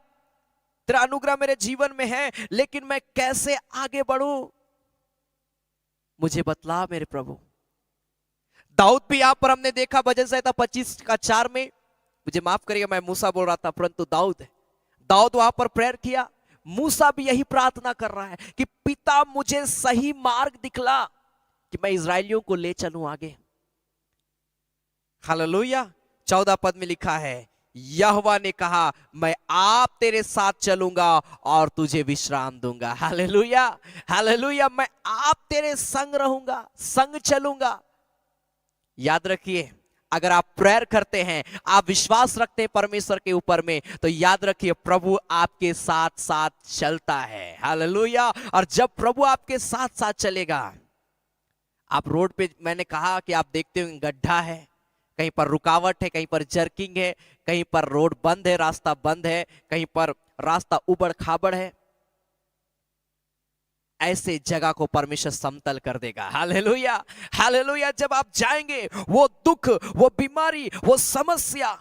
तेरा अनुग्रह मेरे जीवन में है, लेकिन मैं कैसे आगे बढ़ूं? मुझे बतला मेरे प्रभु। दाऊद भी यहां पर हमने देखा भजन संहिता 25:4 में, मुझे माफ करिएगा मैं मूसा बोल रहा था, परंतु दाऊद वहां पर प्रेयर किया। मूसा भी यही प्रार्थना कर रहा है कि पिता मुझे सही मार्ग दिखला कि मैं इजरायलियों को ले चलूं आगे। हालेलुया। 14 पद में लिखा है, यहोवा ने कहा, मैं आप तेरे साथ चलूंगा और तुझे विश्राम दूंगा। Hallelujah, hallelujah. मैं आप तेरे संग रहूंगा, संग चलूंगा। याद रखिए, अगर आप प्रेयर करते हैं, आप विश्वास रखते हैं परमेश्वर के ऊपर में, तो याद रखिए प्रभु आपके साथ साथ चलता है। हालेलुया। और जब प्रभु आपके साथ साथ चलेगा, आप रोड पे, मैंने कहा कि आप देखते होंगे गड्ढा है, कहीं पर रुकावट है, कहीं पर जर्किंग है, कहीं पर रोड बंद है, रास्ता बंद है, कहीं पर रास्ता उबड़ खाबड़ है। ऐसे जगह को परमेश्वर समतल कर देगा। Hallelujah, hallelujah. जब आप जाएंगे, वो दुख, वो बीमारी, वो समस्या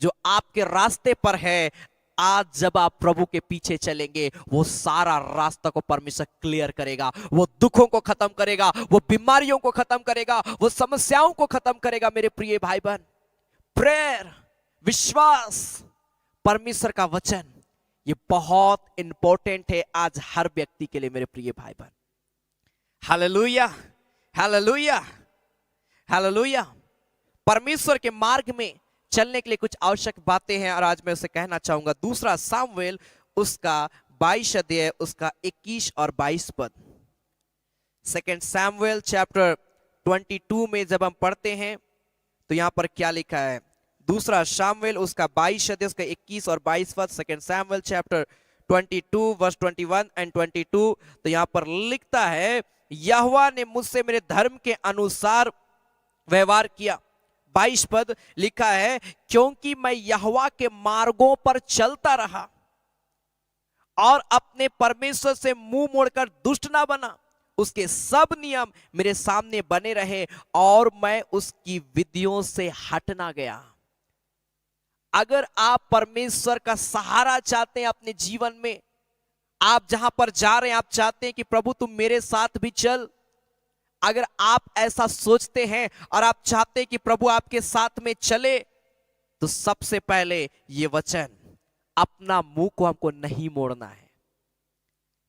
जो आपके रास्ते पर है, आज जब आप प्रभु के पीछे चलेंगे, वो सारा रास्ता को परमेश्वर क्लियर करेगा, वो दुखों को खत्म करेगा, वो बीमारियों को खत्म करेगा, वो समस्याओं को खत्म करेगा। मेरे प्रिय भाई बहन, प्रेयर, विश्वास, परमेश्वर का वचन, ये बहुत इंपॉर्टेंट है आज हर व्यक्ति के लिए मेरे प्रिय भाई बहन। Hallelujah, hallelujah, hallelujah. परमेश्वर के मार्ग में चलने के लिए कुछ आवश्यक बातें हैं, और आज मैं उसे कहना चाहूंगा। दूसरा सामुएल उसका 22 अध्याय उसका 21 और 22 पद। सेकंड सैमुएल चैप्टर 22 में जब हम पढ़ते हैं तो यहां पर क्या लिखा है? दूसरा सामुएल उसका 22 अध्याय उसका 21 और 22 पद। Second Samuel chapter 22 verse 21 and 22। तो यहां पर लिखता है, यहोवा ने मुझसे मेरे धर्म के अनुसार व्यवहार किया, 22 पद लिखा है, क्योंकि मैं यहोवा के मार्गों पर चलता रहा और अपने परमेश्वर से मुंह मोड़कर दुष्ट ना बना, उसके सब नियम मेरे सामने बने रहे और मैं उसकी विधियों से हट ना गया। अगर आप परमेश्वर का सहारा चाहते हैं अपने जीवन में, आप जहां पर जा रहे हैं आप चाहते हैं कि प्रभु तुम मेरे साथ भी चल, अगर आप ऐसा सोचते हैं और आप चाहते हैं कि प्रभु आपके साथ में चले, तो सबसे पहले ये वचन, अपना मुंह को हमको नहीं मोड़ना है।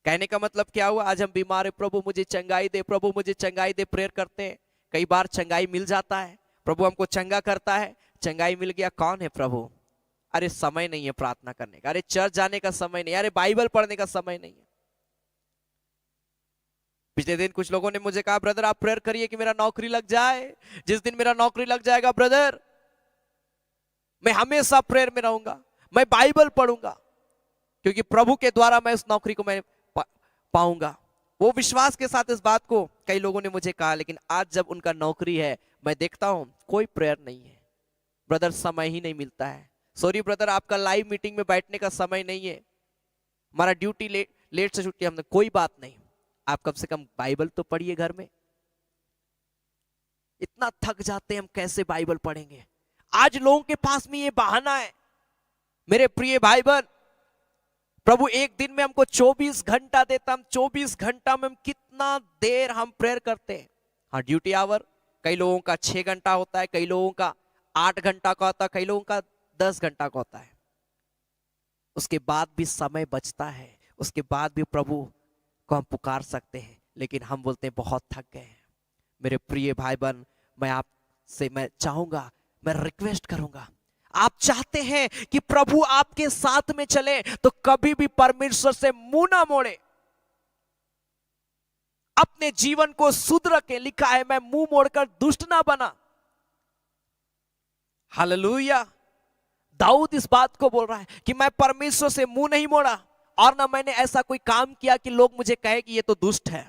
कहने का मतलब क्या हुआ? आज हम बीमार है, प्रभु मुझे चंगाई दे, प्रभु मुझे चंगाई दे, प्रेयर करते हैं, कई बार चंगाई मिल जाता है, प्रभु हमको चंगा करता है, चंगाई मिल गया, कौन है प्रभु? अरे समय नहीं है प्रार्थना करने का, अरे चर्च जाने का समय नहीं, अरे बाइबल पढ़ने का समय नहीं है। पिछले दिन कुछ लोगों ने मुझे कहा, ब्रदर आप प्रेयर करिए कि मेरा नौकरी लग जाए। जिस दिन मेरा नौकरी लग जाएगा ब्रदर, मैं हमेशा प्रेयर में रहूंगा, मैं बाइबल पढ़ूंगा, क्योंकि प्रभु के द्वारा मैं उस नौकरी को मैं पाऊंगा। वो विश्वास के साथ इस बात को कई लोगों ने मुझे कहा, लेकिन आज जब उनका नौकरी है, मैं देखता हूं कोई प्रेयर नहीं है। ब्रदर समय ही नहीं मिलता है, सॉरी ब्रदर आपका लाइव मीटिंग में बैठने का समय नहीं है, हमारा ड्यूटी लेट से छुट्टी, हमने कोई बात नहीं, आप कम से कम बाइबल तो पढ़िए घर में। इतना थक जाते हैं हम, कैसे बाइबल पढ़ेंगे? आज लोगों के पास में ये बहाना है। मेरे प्रिय भाई बहन, प्रभु एक दिन में हमको 24 घंटा देता, हम 24 घंटा में हम कितना देर हम प्रेयर करते हैं। हाँ ड्यूटी आवर कई लोगों का 6 घंटा होता है, कई लोगों का 8 घंटा का होता है, कई लोगों का 10 घंटा का होता है। उसके बाद भी समय बचता है, उसके बाद भी प्रभु को हम पुकार सकते हैं, लेकिन हम बोलते हैं बहुत थक गए हैं। मेरे प्रिय भाई बहन, मैं आपसे मैं चाहूंगा, मैं रिक्वेस्ट करूंगा, आप चाहते हैं कि प्रभु आपके साथ में चले, तो कभी भी परमेश्वर से मुंह ना मोड़े, अपने जीवन को शुद्ध रखें। लिखा है, मैं मुंह मोड़कर दुष्ट ना बना। हालेलुया। दाऊद इस बात को बोल रहा है कि मैं परमेश्वर से मुंह नहीं मोड़ा, और ना मैंने ऐसा कोई काम किया कि लोग मुझे कहे कि ये तो दुष्ट है।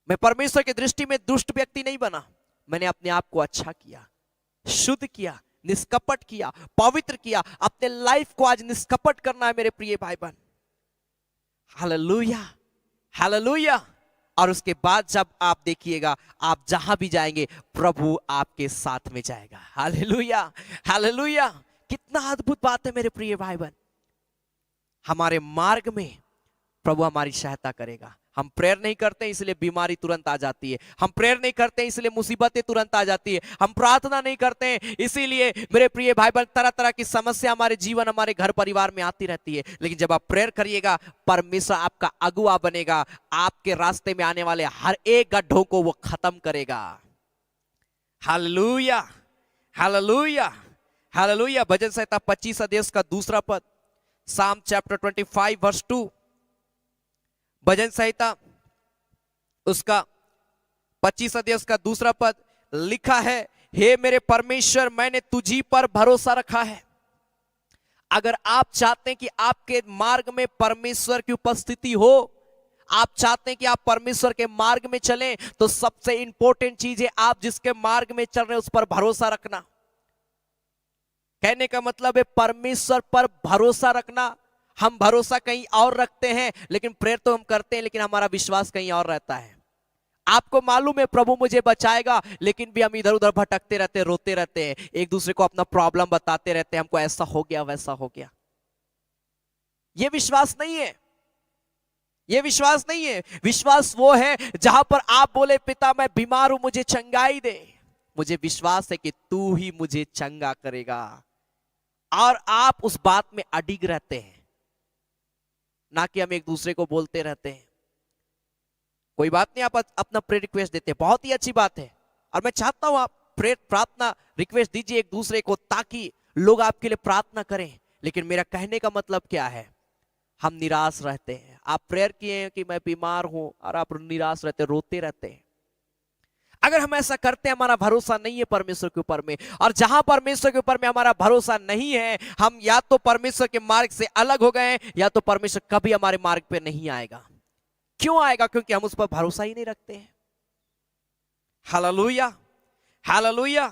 मैं परमेश्वर की दृष्टि में दुष्ट व्यक्ति नहीं बना, मैंने अपने आप को अच्छा किया, शुद्ध किया, निष्कपट किया, पवित्र किया। अपने लाइफ को आज निष्कपट करना है मेरे प्रिय भाई बहन। Hallelujah, hallelujah. और उसके बाद जब आप देखिएगा, आप जहां भी जाएंगे प्रभु आपके साथ में जाएगा। Hallelujah, hallelujah. कितना अद्भुत बात है मेरे प्रिय भाई बहन। हमारे मार्ग में प्रभु हमारी सहायता करेगा। हम प्रेयर नहीं करते इसलिए बीमारी तुरंत आ जाती है, हम प्रेयर नहीं करते इसलिए मुसीबतें तुरंत आ जाती है, हम प्रार्थना नहीं करते इसीलिए मेरे प्रिय भाई बहन तरह तरह की समस्या हमारे जीवन, हमारे घर परिवार में आती रहती है। लेकिन जब आप प्रेयर करिएगा, परमेश्वर आपका अगुआ बनेगा, आपके रास्ते में आने वाले हर एक गड्ढों को वो खत्म करेगा। Hallelujah, hallelujah, hallelujah. भजन संहिता 25 अध्याय का दूसरा पद, साम चैप्टर 25 वर्स 2, भजन संहिता उसका 25 अध्याय का दूसरा पद लिखा है, हे मेरे परमेश्वर मैंने तुझी पर भरोसा रखा है। अगर आप चाहते हैं कि आपके मार्ग में परमेश्वर की उपस्थिति हो, आप चाहते हैं कि आप परमेश्वर के मार्ग में चलें, तो सबसे इंपॉर्टेंट चीज है आप जिसके मार्ग में चल रहे हैं उस पर भरोसा रखना। कहने का मतलब है परमेश्वर पर भरोसा रखना। हम भरोसा कहीं और रखते हैं, लेकिन प्रेयर तो हम करते हैं, लेकिन हमारा विश्वास कहीं और रहता है। आपको मालूम है प्रभु मुझे बचाएगा, लेकिन भी हम इधर उधर भटकते रहते हैं, रोते रहते हैं, एक दूसरे को अपना प्रॉब्लम बताते रहते हैं, हमको ऐसा हो गया वैसा हो गया। यह विश्वास नहीं है, यह विश्वास नहीं है। विश्वास वो है जहां पर आप बोले, पिता मैं बीमार हूं, मुझे चंगाई दे, मुझे विश्वास है कि तू ही मुझे चंगा करेगा, और आप उस बात में अडिग रहते हैं, ना कि हम एक दूसरे को बोलते रहते हैं। कोई बात नहीं, आप अपना प्रेयर रिक्वेस्ट देते हैं, बहुत ही अच्छी बात है, और मैं चाहता हूं आप प्रेयर प्रार्थना रिक्वेस्ट दीजिए एक दूसरे को, ताकि लोग आपके लिए प्रार्थना करें। लेकिन मेरा कहने का मतलब क्या है, हम निराश रहते हैं। आप प्रेयर किए हैं कि मैं बीमार हूं, और आप निराश रहते, रोते रहते हैं। अगर हम ऐसा करते हैं, हमारा भरोसा नहीं है परमेश्वर के ऊपर में, और जहां परमेश्वर के ऊपर में हमारा भरोसा नहीं है, हम या तो परमेश्वर के मार्ग से अलग हो गए, या तो परमेश्वर कभी हमारे मार्ग पे नहीं आएगा। क्यों आएगा? क्योंकि हम उस पर भरोसा ही नहीं रखते हैं। Hallelujah, hallelujah,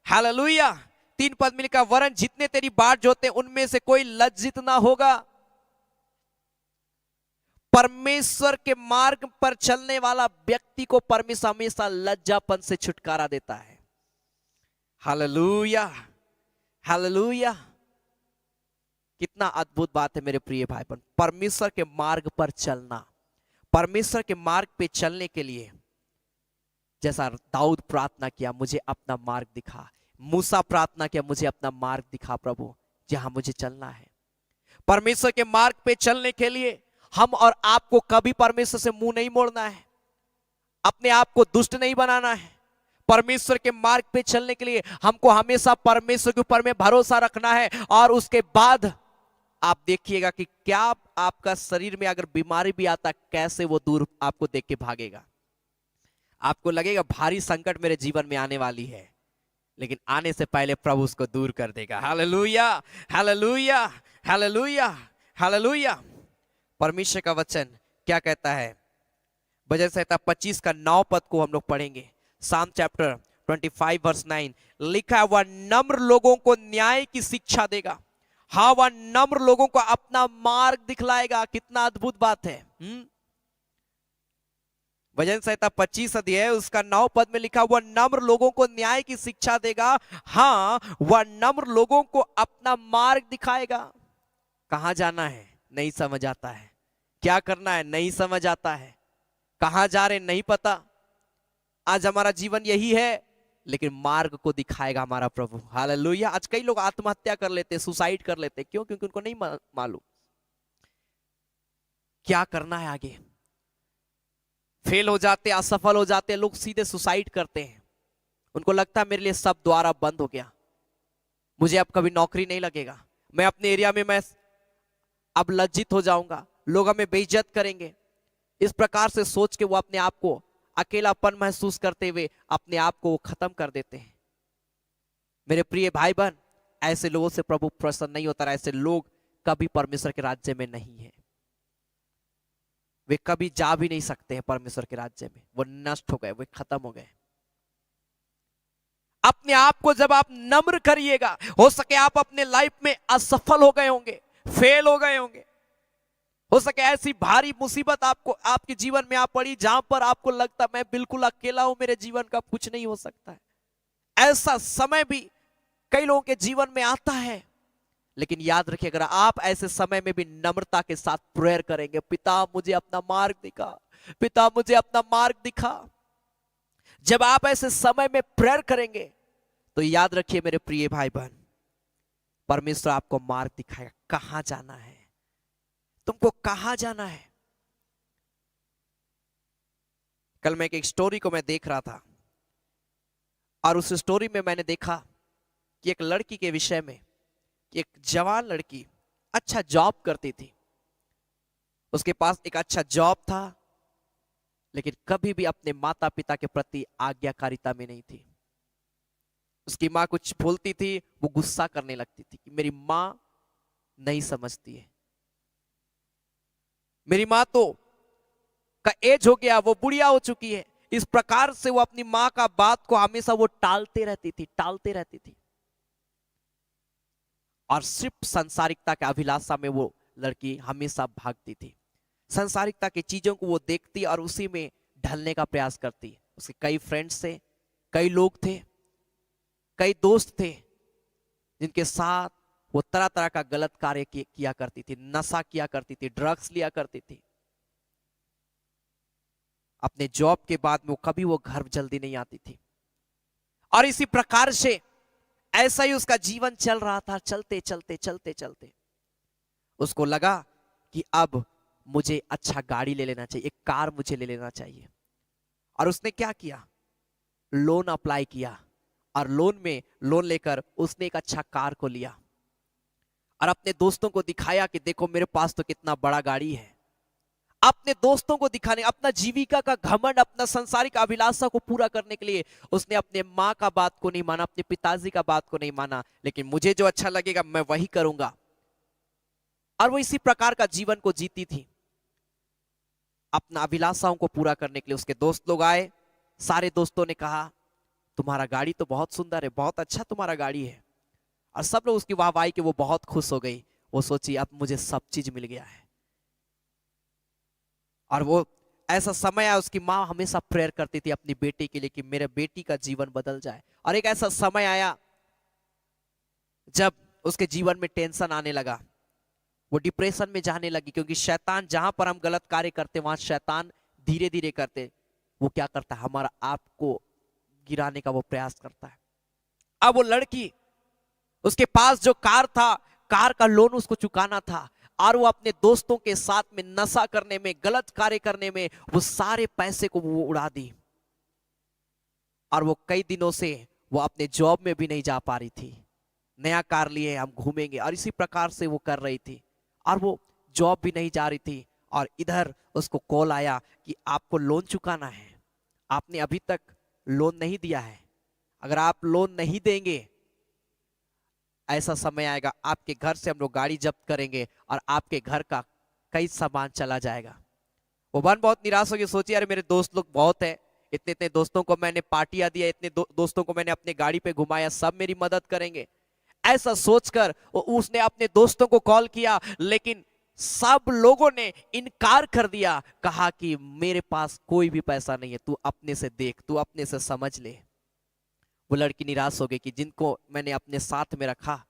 hallelujah. 3 पद में लिखा, वरन जितने तेरी बाट जोते उनमें से कोई लज्जित ना होगा। परमेश्वर के मार्ग पर चलने वाला व्यक्ति को परमेश्वर हमेशा लज्जापन से छुटकारा देता है। Hallelujah, hallelujah. कितना अद्भुत बात है मेरे प्रिय भाई बहन। परमेश्वर के मार्ग पर चलना, परमेश्वर के मार्ग पे चलने के लिए जैसा दाऊद प्रार्थना किया, मुझे अपना मार्ग दिखा। मूसा प्रार्थना किया, मुझे अपना मार्ग दिखा प्रभु, जहां मुझे चलना है। परमेश्वर के मार्ग पे चलने के लिए हम और आपको कभी परमेश्वर से मुंह नहीं मोड़ना है, अपने आप को दुष्ट नहीं बनाना है। परमेश्वर के मार्ग पे चलने के लिए हमको हमेशा परमेश्वर के ऊपर में भरोसा रखना है। और उसके बाद आप देखिएगा कि क्या आपका शरीर में अगर बीमारी भी आता, कैसे वो दूर आपको देख के भागेगा। आपको लगेगा भारी संकट मेरे जीवन में आने वाली है, लेकिन आने से पहले प्रभु उसको दूर कर देगा। Hallelujah, hallelujah, hallelujah, hallelujah. परमेश्वर का वचन क्या कहता है? भजन संहिता 25 का 9 पद को हम लोग पढ़ेंगे। साम चैप्टर 25 वर्स 9 लिखा है, वह नम्र लोगों को न्याय की शिक्षा देगा। हाँ, वह नम्र लोगों को अपना मार्ग दिखलाएगा। कितना अद्भुत बात है। भजन संहिता 25 अध्याय उसका 9 पद में लिखा, वह नम्र लोगों को न्याय की शिक्षा देगा। हाँ, वह नम्र लोगों को अपना मार्ग दिखाएगा। कहां जाना है नहीं समझ आता है, क्या करना है नहीं समझ आता है, कहां जा रहे नहीं पता। आज हमारा जीवन यही है, लेकिन मार्ग को दिखाएगा हमारा प्रभु। हालेलुया। आज कई लोग आत्महत्या कर लेते, सुसाइड कर लेते, क्यों? क्योंकि उनको नहीं मालूम क्या करना है आगे। फेल हो जाते, असफल हो जाते, लोग सीधे सुसाइड करते हैं। उनको लगता है मेरे लिए सब द्वार अब बंद हो गया, मुझे अब कभी नौकरी नहीं लगेगा, मैं अपने एरिया में मैं अब लज्जित हो जाऊंगा, लोग हमें बेइज्जत करेंगे। इस प्रकार से सोच के वो अपने आप को अकेलापन महसूस करते हुए अपने आप को खत्म कर देते हैं। मेरे प्रिय भाई बहन, ऐसे लोगों से प्रभु प्रसन्न नहीं होता। ऐसे लोग कभी परमेश्वर के राज्य में नहीं है, वे कभी जा भी नहीं सकते हैं परमेश्वर के राज्य में। वो नष्ट हो गए, वे खत्म हो गए। अपने आप को जब आप नम्र करिएगा, हो सके आप अपने लाइफ में असफल हो गए होंगे, फेल हो गए होंगे, हो सके ऐसी भारी मुसीबत आपको आपके जीवन में आ पड़ी जहां पर आपको लगता मैं बिल्कुल अकेला हूं, मेरे जीवन का कुछ नहीं हो सकता है। ऐसा समय भी कई लोगों के जीवन में आता है। लेकिन याद रखिए, अगर आप ऐसे समय में भी नम्रता के साथ प्रेयर करेंगे, पिता मुझे अपना मार्ग दिखा, पिता मुझे अपना मार्ग दिखा, जब आप ऐसे समय में प्रेयर करेंगे तो याद रखिए मेरे प्रिय भाई बहन, परमेश्वर आपको मार्ग दिखाएगा। कहां जाना है, तुमको कहां जाना है। कल मैं एक स्टोरी को मैं देख रहा था, और उस स्टोरी में मैंने देखा कि एक लड़की के विषय में, एक जवान लड़की अच्छा जॉब करती थी, उसके पास एक अच्छा जॉब था, लेकिन कभी भी अपने माता पिता के प्रति आज्ञाकारिता में नहीं थी। उसकी माँ कुछ बोलती थी, वो गुस्सा करने लगती थी कि मेरी माँ नहीं समझती है, मेरी माँ तो का एज हो गया, वो बुढ़िया हो चुकी है। इस प्रकार से वो अपनी माँ का बात को हमेशा वो टालते रहती थी। और सिर्फ संसारिकता के अभिलाषा में वो लड़की हमेशा भागती थी। संसारिकता की चीजों को वो देखती और उसी में ढलने का प्रयास करती। उसके कई फ्रेंड्स थे, कई लोग थे, कई दोस्त थे, जिनके साथ वो तरह तरह का गलत कार्य किया करती थी, नशा किया करती थी, ड्रग्स लिया करती थी। अपने जॉब के बाद में वो कभी वो घर जल्दी नहीं आती थी। और इसी प्रकार से ऐसा ही उसका जीवन चल रहा था। चलते उसको लगा कि अब मुझे अच्छा गाड़ी ले लेना चाहिए, एक कार मुझे ले लेना चाहिए। और उसने क्या किया, लोन अप्लाई किया, और लोन लेकर उसने एक अच्छा कार को लिया और अपने दोस्तों को दिखाया कि देखो मेरे पास तो कितना बड़ा गाड़ी है। अपने दोस्तों को दिखाने, अपना जीविका का घमंड, अपना संसारिक अभिलाषा को पूरा करने के लिए उसने अपने माँ का बात को नहीं माना, अपने पिताजी का बात को नहीं माना, लेकिन मुझे जो अच्छा लगेगा मैं वही करूंगा। और वो इसी प्रकार का जीवन को जीती थी। अपना अभिलाषाओं को पूरा करने के लिए उसके दोस्त लोग आए, सारे दोस्तों ने कहा तुम्हारा गाड़ी तो बहुत सुंदर है, बहुत अच्छा तुम्हारा गाड़ी है। और सब लोग उसकी वाहवाही के वो बहुत खुश हो गई। वो सोची अब मुझे सब चीज मिल गया है। और वो ऐसा समय आया, उसकी माँ हमेशा प्रेयर करती थी अपनी बेटी के लिए कि मेरे बेटी का जीवन बदल जाए। और एक ऐसा समय आया जब उसके जीवन में टेंशन आने लगा, वो डिप्रेशन में जाने लगी, क्योंकि शैतान, जहां पर हम गलत कार्य करते वहां शैतान धीरे धीरे करते वो क्या करता है, हमारा आप को गिराने का वो प्रयास करता है। अब वो लड़की, उसके पास जो कार था, कार का लोन उसको चुकाना था, और वो अपने दोस्तों के साथ में नशा करने में, गलत कार्य करने में वो सारे पैसे को वो उड़ा दी। और वो कई दिनों से वो अपने जॉब में भी नहीं जा पा रही थी। नया कार लिए हम घूमेंगे, और इसी प्रकार से वो कर रही थी। और वो जॉब भी नहीं जा रही थी। और इधर उसको कॉल आया कि आपको लोन चुकाना है, आपने अभी तक लोन नहीं दिया है। अगर आप लोन नहीं देंगे, ऐसा समय आएगा आपके घर से हम लोग गाड़ी जब्त करेंगे और आपके घर का कई सामान चला जाएगा। वो बहन बहुत निराश हो गई, सोची अरे मेरे दोस्त लोग बहुत है, इतने इतने दोस्तों को मैंने पार्टियां दिया, इतने दोस्तों को मैंने अपने गाड़ी पे घुमाया, सब मेरी मदद करेंगे। ऐसा सोचकर उसने अपने दोस्तों को कॉल किया, लेकिन सब लोगों ने इनकार कर दिया, कहा कि मेरे पास कोई भी पैसा नहीं है, तू अपने से देख, तू अपने से समझ ले। वो लड़की निराश हो गई कि जिनको मैंने अपने साथ में रखा,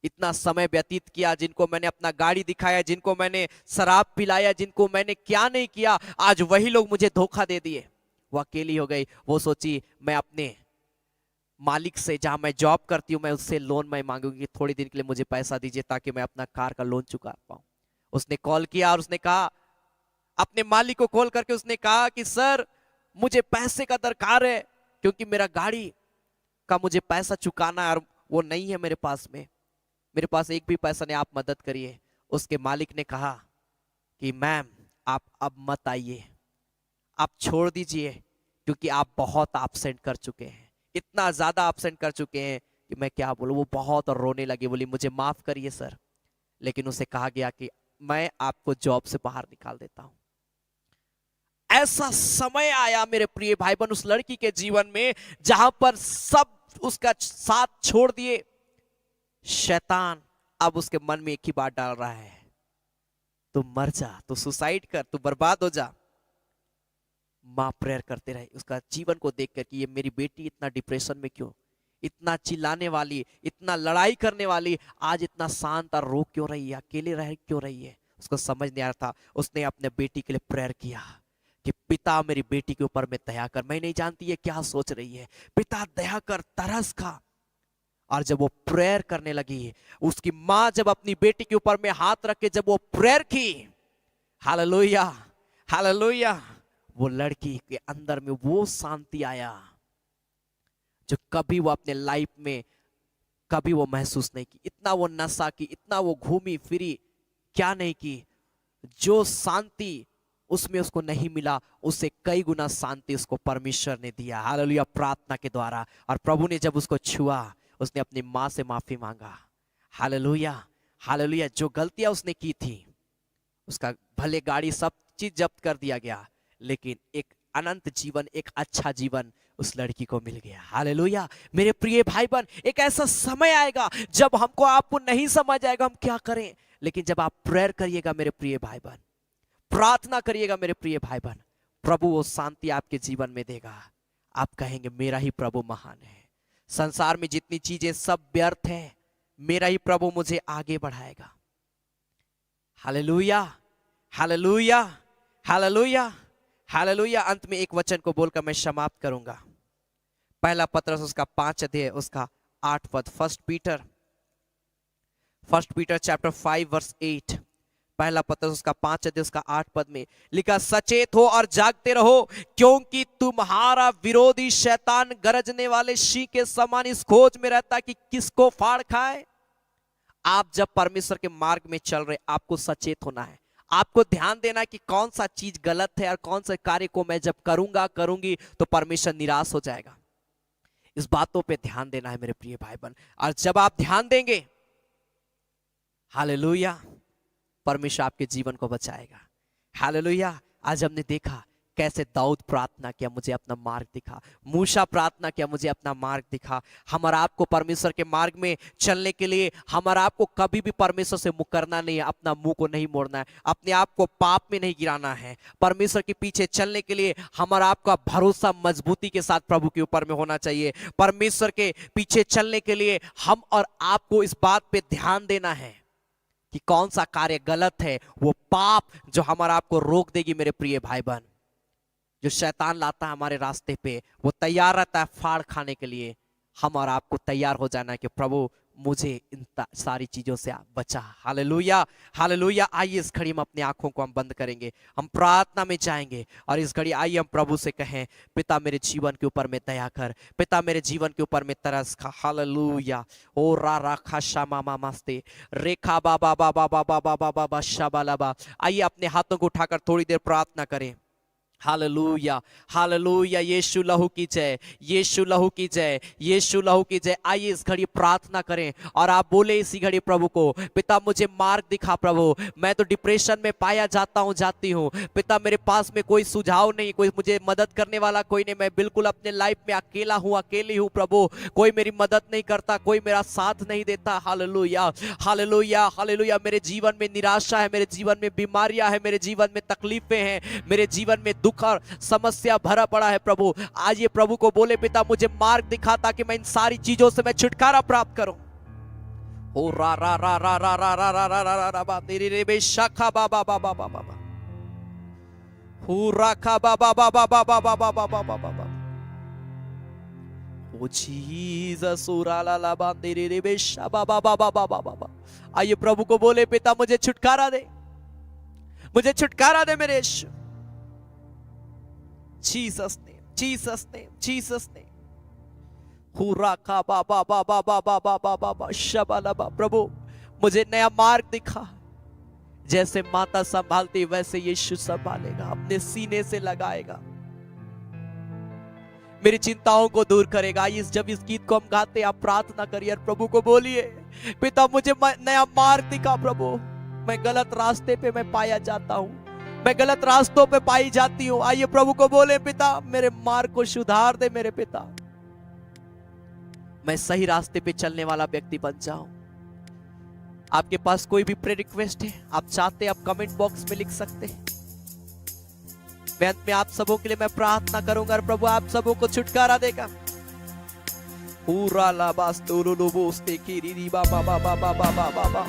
इतना समय व्यतीत किया, जिनको मैंने अपना गाड़ी दिखाया, जिनको मैंने शराब पिलाया, जिनको मैंने क्या नहीं किया, आज वही लोग मुझे धोखा दे दिए। वो अकेली हो गई। वो सोची मैं अपने मालिक से, जहां मैं जॉब करती हूँ, मैं उससे लोन मैं मांगूंगी, थोड़ी दिन के लिए मुझे पैसा दीजिए ताकि मैं अपना कार का लोन चुका पाऊं। उसने कॉल किया और उसने कहा, अपने मालिक को कॉल करके उसने कहा कि सर मुझे पैसे का दरकार है, क्योंकि मेरा गाड़ी का मुझे पैसा चुकाना है और वो नहीं है मेरे पास में, मेरे पास एक भी पैसा नहीं, आप मदद करिए। उसके मालिक ने कहा कि मैम आप अब मत आइए, आप छोड़ दीजिए, क्योंकि आप बहुत एब्सेंट कर चुके हैं, इतना ज्यादा एब्सेंट कर चुके हैं कि मैं क्या बोलूं। वो बहुत रोने लगी, बोली मुझे माफ करिए सर। लेकिन उसे कहा गया कि मैं आपको जॉब से बाहर निकाल देता हूं। ऐसा समय आया मेरे प्रिय भाई बहन उस लड़की के जीवन में, जहां पर सब उसका साथ छोड़ दिए। शैतान अब उसके मन में एक ही बात डाल रहा है, तू मर जा, तू सुसाइड कर, तू बर्बाद हो जा। माँ प्रेयर करते रहे उसका जीवन को देखकर कि ये मेरी बेटी इतना डिप्रेशन में क्यों, इतना चिल्लाने वाली, इतना लड़ाई करने वाली, आज इतना शांत और रो क्यों रही है, अकेले रह क्यों रही है। उसको समझ नहीं आ रहा था। उसने अपने बेटी के लिए प्रेयर किया कि पिता मेरी बेटी के ऊपर में दया कर, मैं नहीं जानती है क्या सोच रही है, पिता दया कर, तरस खा। और जब वो प्रेयर करने लगी, उसकी माँ जब अपनी बेटी के ऊपर में हाथ रख के जब वो प्रेयर की, हालेलुया हालेलुया, वो लड़की के अंदर में वो शांति आया जो कभी वो अपने लाइफ में कभी वो महसूस नहीं की। इतना वो नशा की, इतना वो घूमी फिरी, क्या नहीं की, जो शांति उसमें उसको नहीं मिला, उससे कई गुना शांति उसको परमेश्वर ने दिया, हालेलुया, प्रार्थना के द्वारा। और प्रभु ने जब उसको छुआ, उसने अपनी माँ से माफी मांगा, हालेलुया हालेलुया। जो गलतियां उसने की थी, उसका भले गाड़ी सब चीज जब्त कर दिया गया, लेकिन एक अनंत जीवन, एक अच्छा जीवन उस लड़की को मिल गया, हालेलुया। मेरे प्रिय भाई बहन, एक ऐसा समय आएगा जब हमको आपको नहीं समझ आएगा हम क्या करें, लेकिन जब आप प्रेयर करिएगा मेरे प्रिय भाई बहन, प्रार्थना करिएगा मेरे प्रिय भाई बहन, प्रभु वो शांति आपके जीवन में देगा। आप कहेंगे मेरा ही प्रभु महान है, संसार में जितनी चीजें सब व्यर्थ है, मेरा ही प्रभु मुझे आगे बढ़ाएगा। Hallelujah hallelujah hallelujah hallelujah. अंत में एक वचन को बोलकर मैं समाप्त करूंगा। पहला पत्रस उसका 5 अध्याय उसका 8 पद, फर्स्ट पीटर चैप्टर 5 वर्स 8, पहला पत्रस उसका 5 अध्याय उसका 8 पद में लिखा, सचेत हो और जागते रहो, क्योंकि तुम्हारा विरोधी शैतान गरजने वाले सिंह के समान इस खोज में रहता है कि किसको फाड़ खाए। आप जब परमेश्वर के मार्ग में चल रहे, आपको सचेत होना है, आपको ध्यान देना है कि कौन सा चीज गलत है और कौन से कार्य को मैं जब करूंगी तो परमेश्वर निराश हो जाएगा। इस बातों पे ध्यान देना है मेरे प्रिय भाई बहन। और जब आप ध्यान देंगे, हालेलुया, परमेश्वर आपके जीवन को बचाएगा, हालेलुया। आज हमने देखा कैसे दाऊद प्रार्थना किया, मुझे अपना मार्ग दिखा। मूसा प्रार्थना किया, मुझे अपना मार्ग दिखा। हमारा आपको परमेश्वर के मार्ग में चलने के लिए हमारा आपको कभी भी परमेश्वर से मुकरना नहीं है, अपना मुंह को नहीं मोड़ना है, अपने आप को पाप में नहीं गिराना है। परमेश्वर के पीछे चलने के लिए हमारा आपका भरोसा मजबूती के साथ प्रभु के ऊपर में होना चाहिए। परमेश्वर के पीछे चलने के लिए हम और आपको इस बात पे ध्यान देना है कि कौन सा कार्य गलत है, वो पाप जो हमारा आपको रोक देगी। मेरे प्रिय भाई बहन, जो शैतान लाता है हमारे रास्ते पे, वो तैयार रहता है फाड़ खाने के लिए। हम और आपको तैयार हो जाना है कि प्रभु मुझे इन सारी चीजों से आप बचा। Hallelujah, hallelujah. आइए इस घड़ी में अपनी आंखों को हम बंद करेंगे, हम प्रार्थना में जाएंगे और इस घड़ी आइए हम प्रभु से कहें, पिता मेरे जीवन के ऊपर में दया कर, पिता मेरे जीवन के ऊपर में तरस खा। हालेलुया। ओ रा रा खा शा मा मा मस्ते रेखा बा बा बा बा बा बा बा बा बा शाबालाबा। आइए अपने हाथों को उठाकर थोड़ी देर प्रार्थना करें। Hallelujah, hallelujah. यीशु लहू की जय, यीशु लहू की जय, यीशु लहू की जय। आइए इस घड़ी प्रार्थना करें और आप बोले इसी घड़ी प्रभु को, पिता मुझे मार्ग दिखा प्रभु, मैं तो डिप्रेशन में पाया जाता हूँ, जाती हूँ। पिता मेरे पास में कोई सुझाव नहीं, कोई मुझे मदद करने वाला कोई नहीं, मैं बिल्कुल अपने लाइफ में अकेला हूँ, अकेली हूँ प्रभु, कोई मेरी मदद नहीं करता, कोई मेरा साथ नहीं देता। Hallelujah, hallelujah, hallelujah. मेरे जीवन में निराशा है, मेरे जीवन में बीमारियां है, मेरे जीवन में तकलीफें हैं, मेरे जीवन में दुख और समस्या भरा पड़ा है प्रभु। आज ये प्रभु को बोले, पिता मुझे मार्ग दिखा ताकि मैं इन सारी चीजों से मैं छुटकारा प्राप्त करूं। ओ रा रा रा रा रा रा रा रा रा रा रा बा तेरी रे बेशाखा बा बा बा बा बा बा हो राखा बा बा बा बा बा बा बा बा बा बा बा बा। ओ जीसस ओ रा ला ला बा तेरी रे बेशा बा बा बा बा बा बा बा। आइए प्रभु को बोले, पिता मुझे छुटकारा दे, मुझे छुटकारा दे मेरे यीशु। Jesus name, Jesus name, Jesus name. हुराका बाबा बाबा बाबा बाबा बाबा शबालाबा। प्रभु मुझे नया मार्ग दिखा, जैसे माता संभालती वैसे यीशु संभालेगा, अपने सीने से लगाएगा, मेरी चिंताओं को दूर करेगा। जब इस गीत को हम गाते आप प्रार्थना करिए और प्रभु को बोलिए, पिता मुझे नया मार्ग दिखा प्रभु, मैं गलत रास्ते पे मैं पाया जाता हूं, मैं गलत रास्तों पे पाई जाती हूं। आइए प्रभु को बोले, पिता मेरे मार्ग को सुधार दे मेरे पिता, मैं सही रास्ते पे चलने वाला व्यक्ति बन जाऊं। आपके पास कोई भी प्रे रिक्वेस्ट है, आप चाहते आप कमेंट बॉक्स में लिख सकते हैं। अंत में आप सबों के लिए मैं प्रार्थना करूंगा और प्रभु आप सबों को छुटकारा देगा। पूरा लाबास्तुरु लोबोस्ते की री बाबा बाबा बाबा बाबा बाबा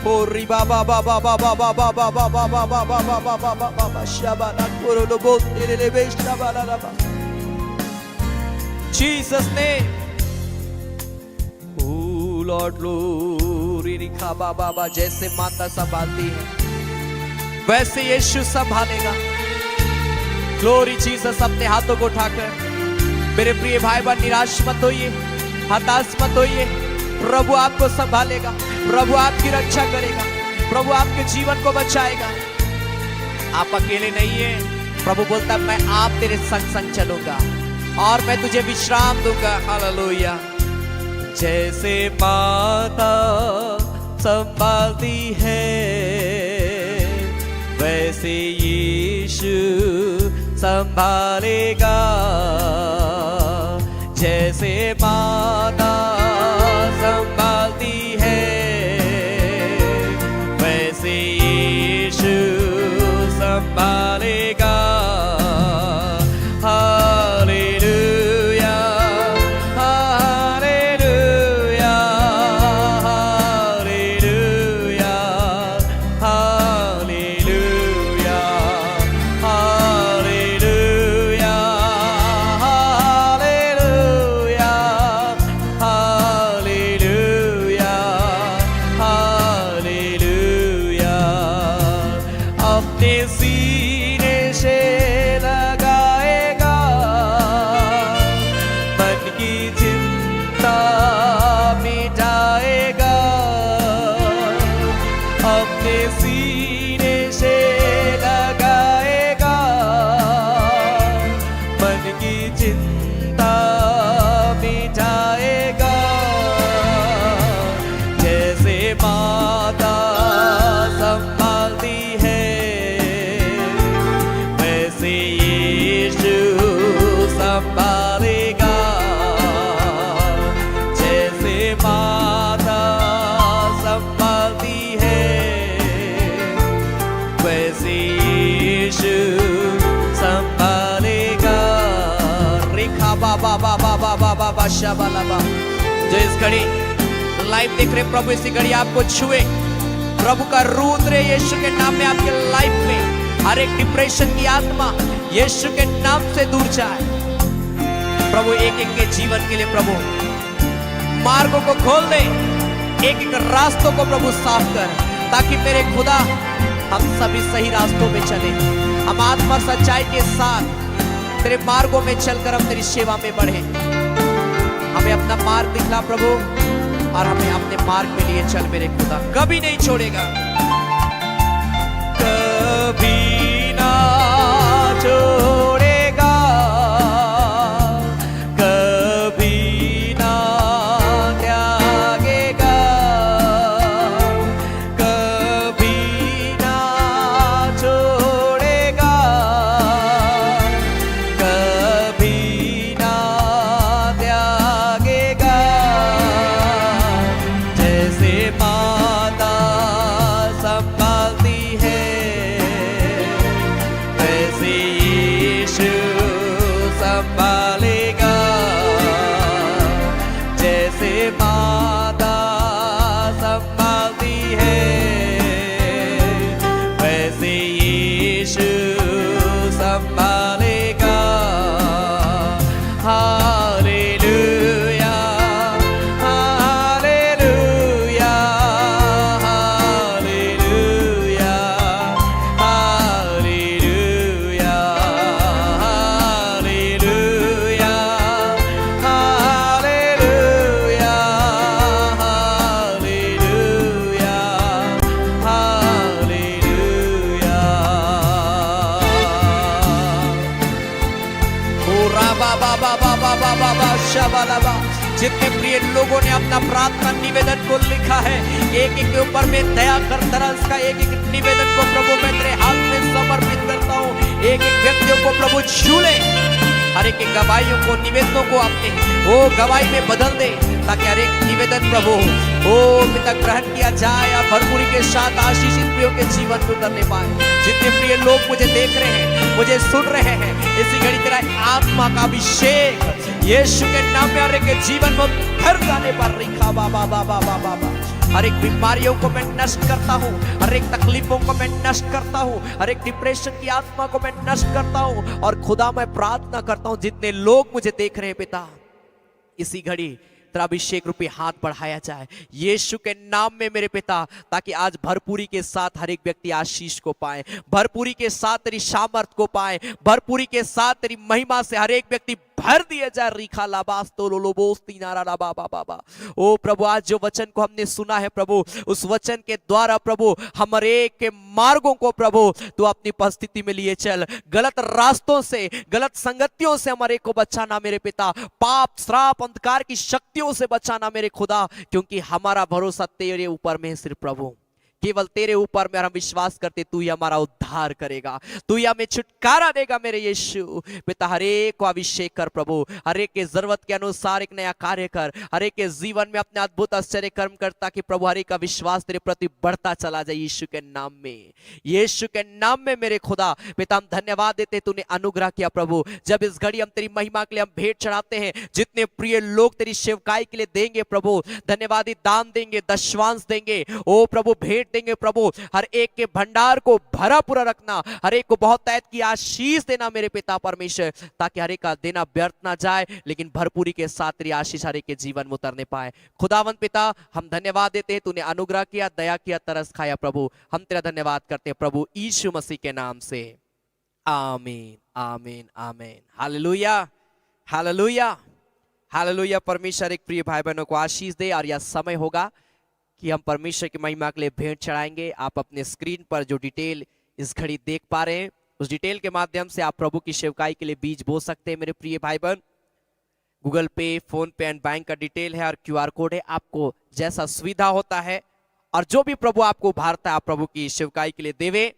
ओ री बाबा बाबा बाबा बाबा बाबा बाबा बाबा बाबा बाबा बाबा शाबाना कोरो लोबोस्ते ले बेशाबाला बाबा। जीसस नेम, ओ लॉर्ड ग्लोरी रिखा बाबा बाबा। जैसे माता संभालती है वैसे यीशु संभालेगा। Glory Jesus. अपने हाथों को उठाकर मेरे प्रिय भाई बहन निराश मत होइए, हताश मत होइए, प्रभु आपको संभालेगा, प्रभु आपकी रक्षा करेगा, प्रभु आपके जीवन को बचाएगा। आप अकेले नहीं है, प्रभु बोलता है मैं आप तेरे संग संग चलूंगा और मैं तुझे विश्राम दूंगा। हालेलुया। जैसे माता संभालती है वैसे यीशु संभालेगा। जैसे माता संभालती है वैसे यीशु संभालेगा। Hallelujah, hallelujah, hallelujah, hallelujah, hallelujah, hallelujah, hallelujah, hallelujah. अपने सीने से लगाएगा मन की चिंता मिटाएगा। अपने सीने से लगाएगा मन की चिंता मिटाएगा। जैसे माता संभालती है वैसे जैसे यीशु संभालेगा। रेखा बाबा बाबा बाबा बाबा शाबालाबा। जो इस घड़ी लाइव देख रहे प्रभु इसी घड़ी आपको छुए, प्रभु का रूह उतरे यीशु के नाम में आपके लाइफ में। हर एक डिप्रेशन की आत्मा यीशु के नाम से दूर जाए। प्रभु एक एक के जीवन के लिए प्रभु मार्गों को खोल दे, एक एक रास्तों को प्रभु साफ कर, ताकि मेरे खुदा हम सभी सही रास्तों में चले। हम आत्मा सच्चाई के साथ तेरे मार्गों में चलकर हम तेरी सेवा में बढ़े। हमें अपना मार्ग दिखला प्रभु, और हमें अपने मार्ग में लिए चल मेरे खुदा, कभी नहीं छोड़ेगा, कभी ना छोड़ेगा, कभी ना त्यागेगा, कभी ना छोड़ेगा, कभी ना त्यागेगा। जैसे माता संभालती है, वैसे यीशु संभालेगा। जैसे माता संभालती है, वैसे यीशु संभालेगा। Hallelujah, hallelujah, hallelujah, hallelujah, hallelujah, hallelujah, hallelujah, hallelujah. जितने प्रिय लोगों ने अपना प्रार्थना निवेदन को लिखा है, एक एक के ऊपर में दया कर तरस का एक एक निवेदन को प्रभु मैं तेरे हाथ में समर्पित करता हूँ। एक एक व्यक्तियों को प्रभु छू ले, हर एक गवाहियों को निवेदनों को अपने वो गवाही में बदल दे, ताकि हर एक निवेदन प्रभु ओ पिता ग्रहण किया जाए और भरपूरी के साथ आशीषित प्रियों के जीवन को करने पाए। जितने प्रिय लोग मुझे देख रहे हैं, मुझे सुन रहे हैं, इसी घड़ी तेरा आत्मा का अभिषेक यीशु के नाम में हर एक के जीवन में भर जाने पर रिखा बाबा बाबा बाबा। हर एक बीमारियों को मैं नष्ट करता हूँ, हर एक तकलीफों को मैं नष्ट करता हूँ, हर एक डिप्रेशन की आत्मा को मैं नष्ट करता हूँ। और खुदा मैं प्रार्थना करता हूँ जितने लोग मुझे देख रहे हैं पिता, इसी घड़ी तेरा अभिषेक रूपी हाथ बढ़ाया जाए यीशु के नाम में मेरे पिता, ताकि आज भरपूरी के साथ हर एक व्यक्ति आशीष को पाए, भरपूरी के साथ तेरी सामर्थ को पाए, भरपूरी के साथ तेरी महिमा से हर एक व्यक्ति भर दिया जाए। रीखा लाबास तो लोलोबोस तीनारा लाबा बाबा बा। ओ प्रभु आज जो वचन को हमने सुना है प्रभु, उस वचन के द्वारा प्रभु हमारे के मार्गों को प्रभु तू अपनी उपस्थिति में लिए चल, गलत रास्तों से गलत संगतियों से हमारे को बचाना मेरे पिता, पाप श्राप अंधकार की शक्तियों से बचाना मेरे खुदा, क्योंकि हमारा भरोसा तेरे ऊपर में है सिर्फ प्रभु, केवल तेरे ऊपर में हम विश्वास करते, तू ही हमारा उद्धार करेगा, तू ही हमें छुटकारा देगा मेरे यीशु पिता। हर एक को अभिषेक कर प्रभु, हर एक के जरूरत के अनुसार एक नया कार्य कर, हर एक के जीवन में अपने अद्भुत आश्चर्य कर्म कर, ताकि प्रभु हर एक का विश्वास तेरे प्रति बढ़ता चला जाए यीशु के नाम में, यीशु के नाम में मेरे खुदा पिता। हम धन्यवाद देते तूने अनुग्रह किया प्रभु, जब इस घड़ी हम तेरी महिमा के लिए हम भेंट चढ़ाते हैं, जितने प्रिय लोग तेरी सेवकाई के लिए देंगे प्रभु, धन्यवादी दान देंगे, दशवांश देंगे, ओ प्रभु भेंट देंगे प्रभु, हर एक के भंडार को भरा पूरा रखना, हर एक को बहुत तैत की आशीष देना मेरे पिता परमेश्वर, ताकि हर एक का देना व्यर्थ ना जाए, लेकिन भरपूरी के साथ तेरी आशीष हर एक के जीवन में उतरने पाए। खुदावंत पिता हम धन्यवाद देते हैं, तूने अनुग्रह किया, दया किया, तरस खाया प्रभु, हम तेरा धन्यवाद करते हैं प्रभु यीशु मसीह के नाम से, आमीन आमीन आमीन। Hallelujah hallelujah hallelujah. परमेश्वर एक प्रिय भाई बहनों को आशीष दे, और यह समय होगा कि हम परमेश्वर की महिमा के लिए भेंट चढ़ाएंगे। आप अपने स्क्रीन पर जो डिटेल इस घड़ी देख पा रहे हैं, उस डिटेल के माध्यम से आप प्रभु की सेवकाई के लिए बीज बो सकते हैं मेरे प्रिय भाई बहन। गूगल पे, फोन पे एंड बैंक का डिटेल है और QR कोड है, आपको जैसा सुविधा होता है और जो भी प्रभु आपको उभारता है आप प्रभु की सेवकाई के लिए देवे।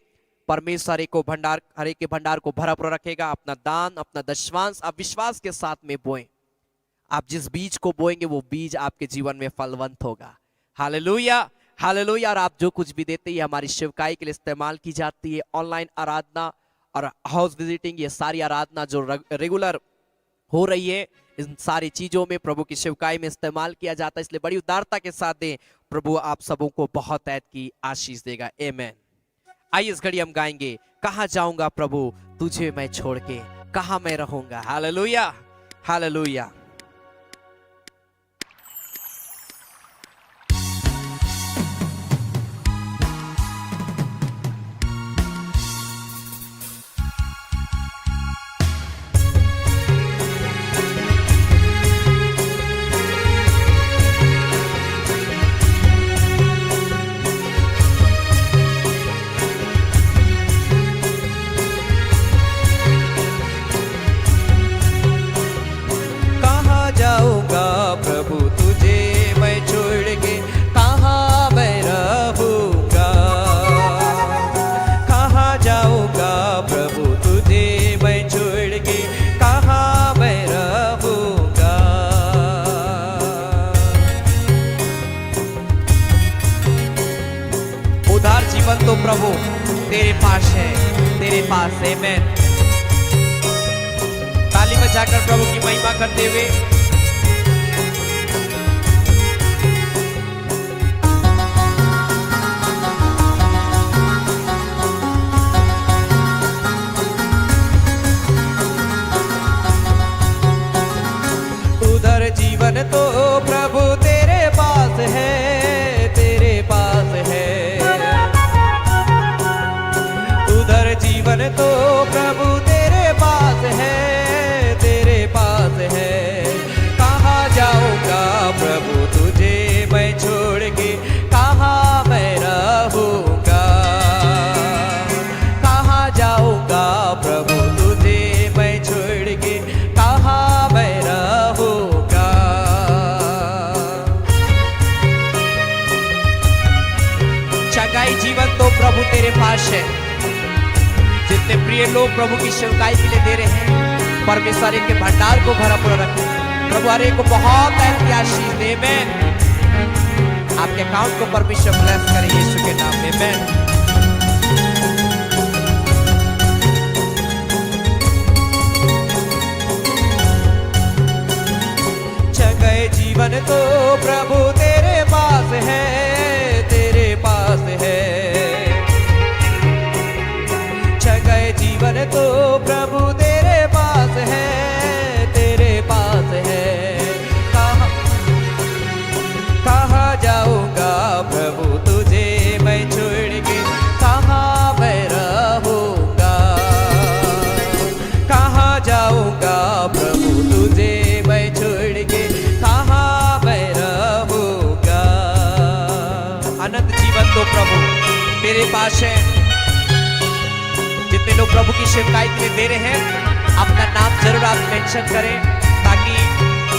परमेश्वर एक को भंडार, हर एक के भंडार को भरा पूरा रखेगा। अपना दान, अपना दशवांश आप विश्वास के साथ में बोएं। आप जिस बीज को बोएंगे वो बीज आपके जीवन में फलवंत होगा। Hallelujah hallelujah. और आप जो कुछ भी देते हैं हमारी सेवकाई के लिए इस्तेमाल की जाती है। ऑनलाइन आराधना और हाउस विजिटिंग, ये सारी आराधना जो रेगुलर हो रही है, इन सारी चीजों में प्रभु की सेवकाई में इस्तेमाल किया जाता है, इसलिए बड़ी उदारता के साथ दें। प्रभु आप सबों को बहुत ऐत की आशीष देगा। आमीन। आइए इस घड़ी हम गाएंगे, कहाँ जाऊंगा प्रभु तुझे मैं छोड़ के, कहाँ मैं रहूंगा। Hallelujah, hallelujah. जाऊंगा प्रभु तुझे मैं छोड़ के, कहाँ मैं रहूंगा। कहाँ जाऊंगा प्रभु तुझे मैं छोड़ के, कहाँ मैं रहूंगा। उधार जीवन तो प्रभु तेरे पास है, तेरे पास है। आमीन। ताली बजाकर प्रभु की महिमा करते हुए जीवन तो प्रभु तेरे पास है, तेरे पास है। उधर जीवन तो प्रभु तेरे पास है, तेरे पास है। कहाँ जाऊंगा प्रभु तुझे मैं छोड़ के, कहाँ मैं रहूंगा। कहाँ जाऊंगा प्रभु तुझे मैं छोड़ के, कहाँ मैं रहूंगा। चंगाई जीवन तो प्रभु तेरे पास है। जितने प्रिय लोग प्रभु की सेवकाई के लिए दे रहे हैं, परमेश्वर इनके भंडार को भरा पूरा रखे। प्रभु हर एक को बहुत ऐसी आशीष दे। आमीन। आपके अकाउंट को परमेश्वर ब्लेस करे यीशु के नाम में। आमीन। चंगाई जीवन तो प्रभु तेरे पास है, तेरे पास है। चंगाई जीवन तो प्रभु तेरे पास है, तेरे पास है। कहाँ जाऊंगा प्रभु तुझे मैं छोड़ के, कहाँ मैं रहूंगा। कहाँ जाऊंगा प्रभु तुझे मैं छोड़ के, कहाँ मैं रहूंगा। अनंत जीवन तो प्रभु तेरे पास है। जितने लोग प्रभु की सेवकाई के लिए दे रहे हैं, अपना नाम जरूर आप मेंशन करें, ताकि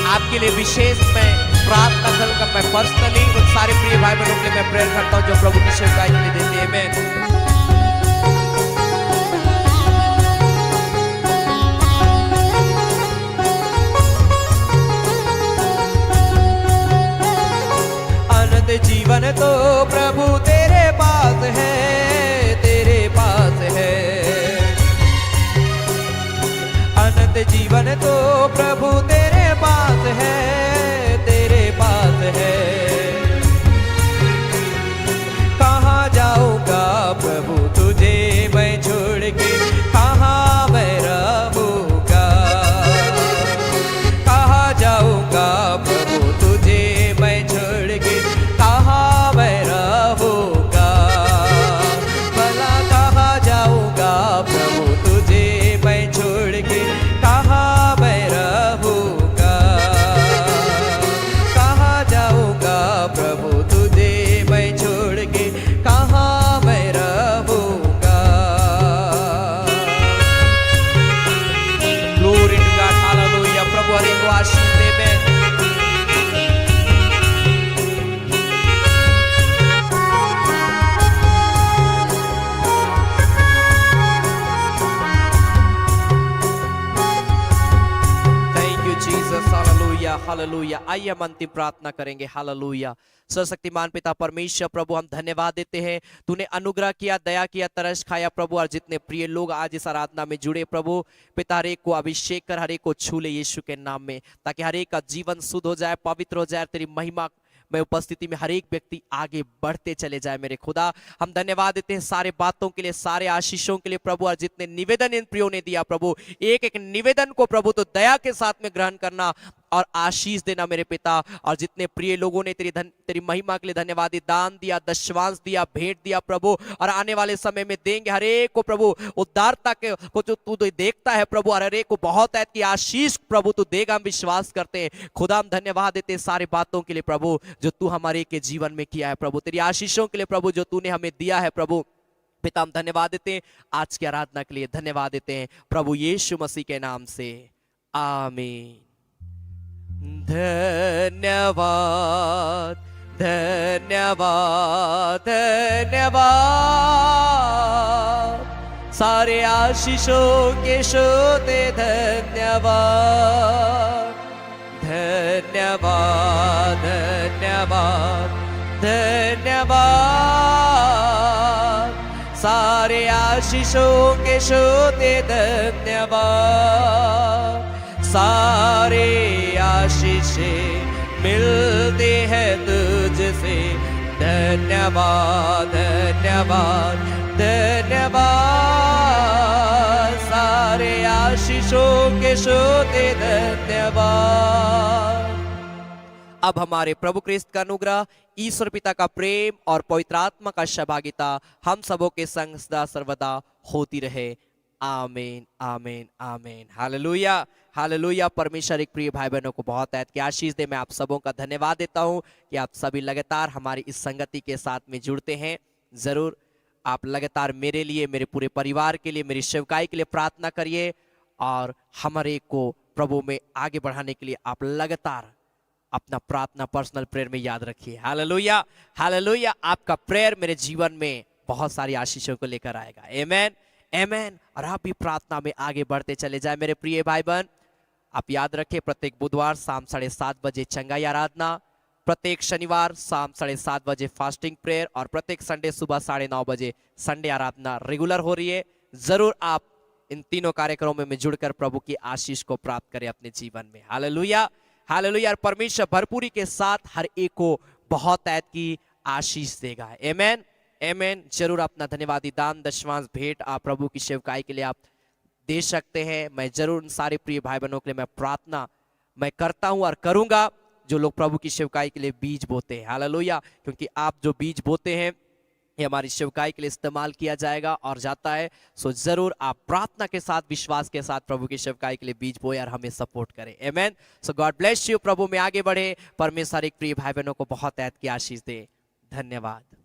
आपके लिए विशेष मैं प्रार्थना करूंगा। मैं पर्सनली उन सारे प्रिय भाई बहनों के लिए मैं प्रेयर करता हूं जो प्रभु की सेवकाई के लिए देते हैं। आमीन। जीवन तो प्रभु तेरे पास है, तेरे पास है। अनंत जीवन तो प्रभु तेरे पास है, तेरे पास है। कहाँ जाऊंगा प्रभु तुझे मैं छोड़ के, कहाँ मैं रहूंगा। कहाँ जाऊंगा प्रभु तुझे मैं छोड़ के, कहाँ मैं हालेलुया। आइए हम अंतिम प्रार्थना करेंगे। हालेलुया। सर्वशक्तिमान पिता परमेश्वर प्रभु, हम धन्यवाद देते हैं, तूने अनुग्रह किया, दया किया, तरस खाया प्रभु, और जितने प्रिय लोग आज इस आराधना में जुड़े प्रभु पिता, हर एक को अभिषेक कर, हर एक को छू ले यीशु के नाम में, ताकि हर एक का जीवन शुद्ध हो जाए, पवित्र हो जाए, तेरी महिमा में उपस्थिति में हर एक व्यक्ति आगे बढ़ते चले जाए। मेरे खुदा, हम धन्यवाद देते हैं सारे बातों के लिए, सारे आशीषों के लिए प्रभु, और जितने निवेदन इन प्रियो ने दिया प्रभु, एक एक निवेदन को प्रभु तो दया के साथ में ग्रहण करना और आशीष देना मेरे पिता। और जितने प्रिय लोगों ने तेरी महिमा के लिए धन्यवाद, दान दिया, दशवांश दिया, भेंट दिया प्रभु, और आने वाले समय में देंगे, हर एक को प्रभु उद्धारता के को जो तू देखता है प्रभु, और हर एक को बहुत है कि आशीष प्रभु तू देगा, हम विश्वास करते हैं। खुदा, हम धन्यवाद देते हैं सारे बातों के लिए प्रभु, जो तू हमारे के जीवन में किया है प्रभु, तेरी आशीषों के लिए प्रभु, जो तूने हमें दिया है प्रभु पिता। हम धन्यवाद देते हैं आज की आराधना के लिए, धन्यवाद देते हैं प्रभु यीशु मसीह के नाम से, आमीन। धन्यवाद धन्यवाद धन्यवाद, सारे आशीषों के श्रोते धन्यवाद। धन्यवाद धन्यवाद धन्यवाद, सारे आशीषों के श्रोते धन्यवाद। सारे आशीषें मिलते हैं तुझसे, धन्यवाद धन्यवाद धन्यवाद, सारे आशीषों के श्रोते धन्यवाद। अब हमारे प्रभु क्रिस्त का अनुग्रह, ईश्वर पिता का प्रेम और पवित्र आत्मा का सहभागिता हम सबों के संग सदा सर्वदा होती रहे। आमीन आमीन आमीन। Hallelujah hallelujah. परमेश्वर एक प्रिय भाई बहनों को बहुत है कि आशीष दे। मैं आप सबों का धन्यवाद देता हूं कि आप सभी लगातार हमारी इस संगति के साथ में जुड़ते हैं। जरूर आप लगातार मेरे लिए, मेरे पूरे परिवार के लिए, मेरी सेवकाई के लिए प्रार्थना करिए, और हमारे को प्रभु में आगे बढ़ाने के लिए आप लगातार अपना प्रार्थना पर्सनल प्रेयर में याद रखिए। Hallelujah hallelujah. आपका प्रेयर मेरे जीवन में बहुत सारी आशीषों को लेकर आएगा। आमेन आमेन। और आप भी प्रार्थना में आगे बढ़ते चले जाए मेरे प्रिय भाई बहन। आप याद रखें, प्रत्येक बुधवार शाम 7:30 बजे चंगाई आराधना, प्रत्येक शनिवार शाम 7:30 बजे फास्टिंग प्रेयर, और प्रत्येक संडे सुबह 9:30 बजे संडे आराधना रेगुलर हो रही है। जरूर आप इन तीनों कार्यक्रमों में जुड़कर प्रभु की आशीष को प्राप्त करें अपने जीवन में। Hallelujah hallelujah. और परमेश्वर भरपूरी के साथ हर एक को बहुत ऐत की आशीष देगा। आमेन आमेन। जरूर अपना धन्यवादी दान, दशवांश, भेंट आप प्रभु की सेवकाई के लिए आप दे सकते हैं। मैं जरूर उन सारे प्रिय भाई बहनों के लिए मैं प्रार्थना मैं करता हूं और करूंगा, जो लोग प्रभु की सेवकाई के लिए बीज बोते हैं। हालेलुया। क्योंकि आप जो बीज बोते हैं ये हमारी सेवकाई के लिए इस्तेमाल किया जाएगा और जाता है। सो जरूर आप प्रार्थना के साथ, विश्वास के साथ प्रभु की सेवकाई के लिए बीज बोए और हमें सपोर्ट करें। आमेन। सो गॉड ब्लेस यू। प्रभु में आगे बढ़े। परमेश्वर एक प्रिय भाई बहनों को बहुत ऐत की आशीष दे। धन्यवाद।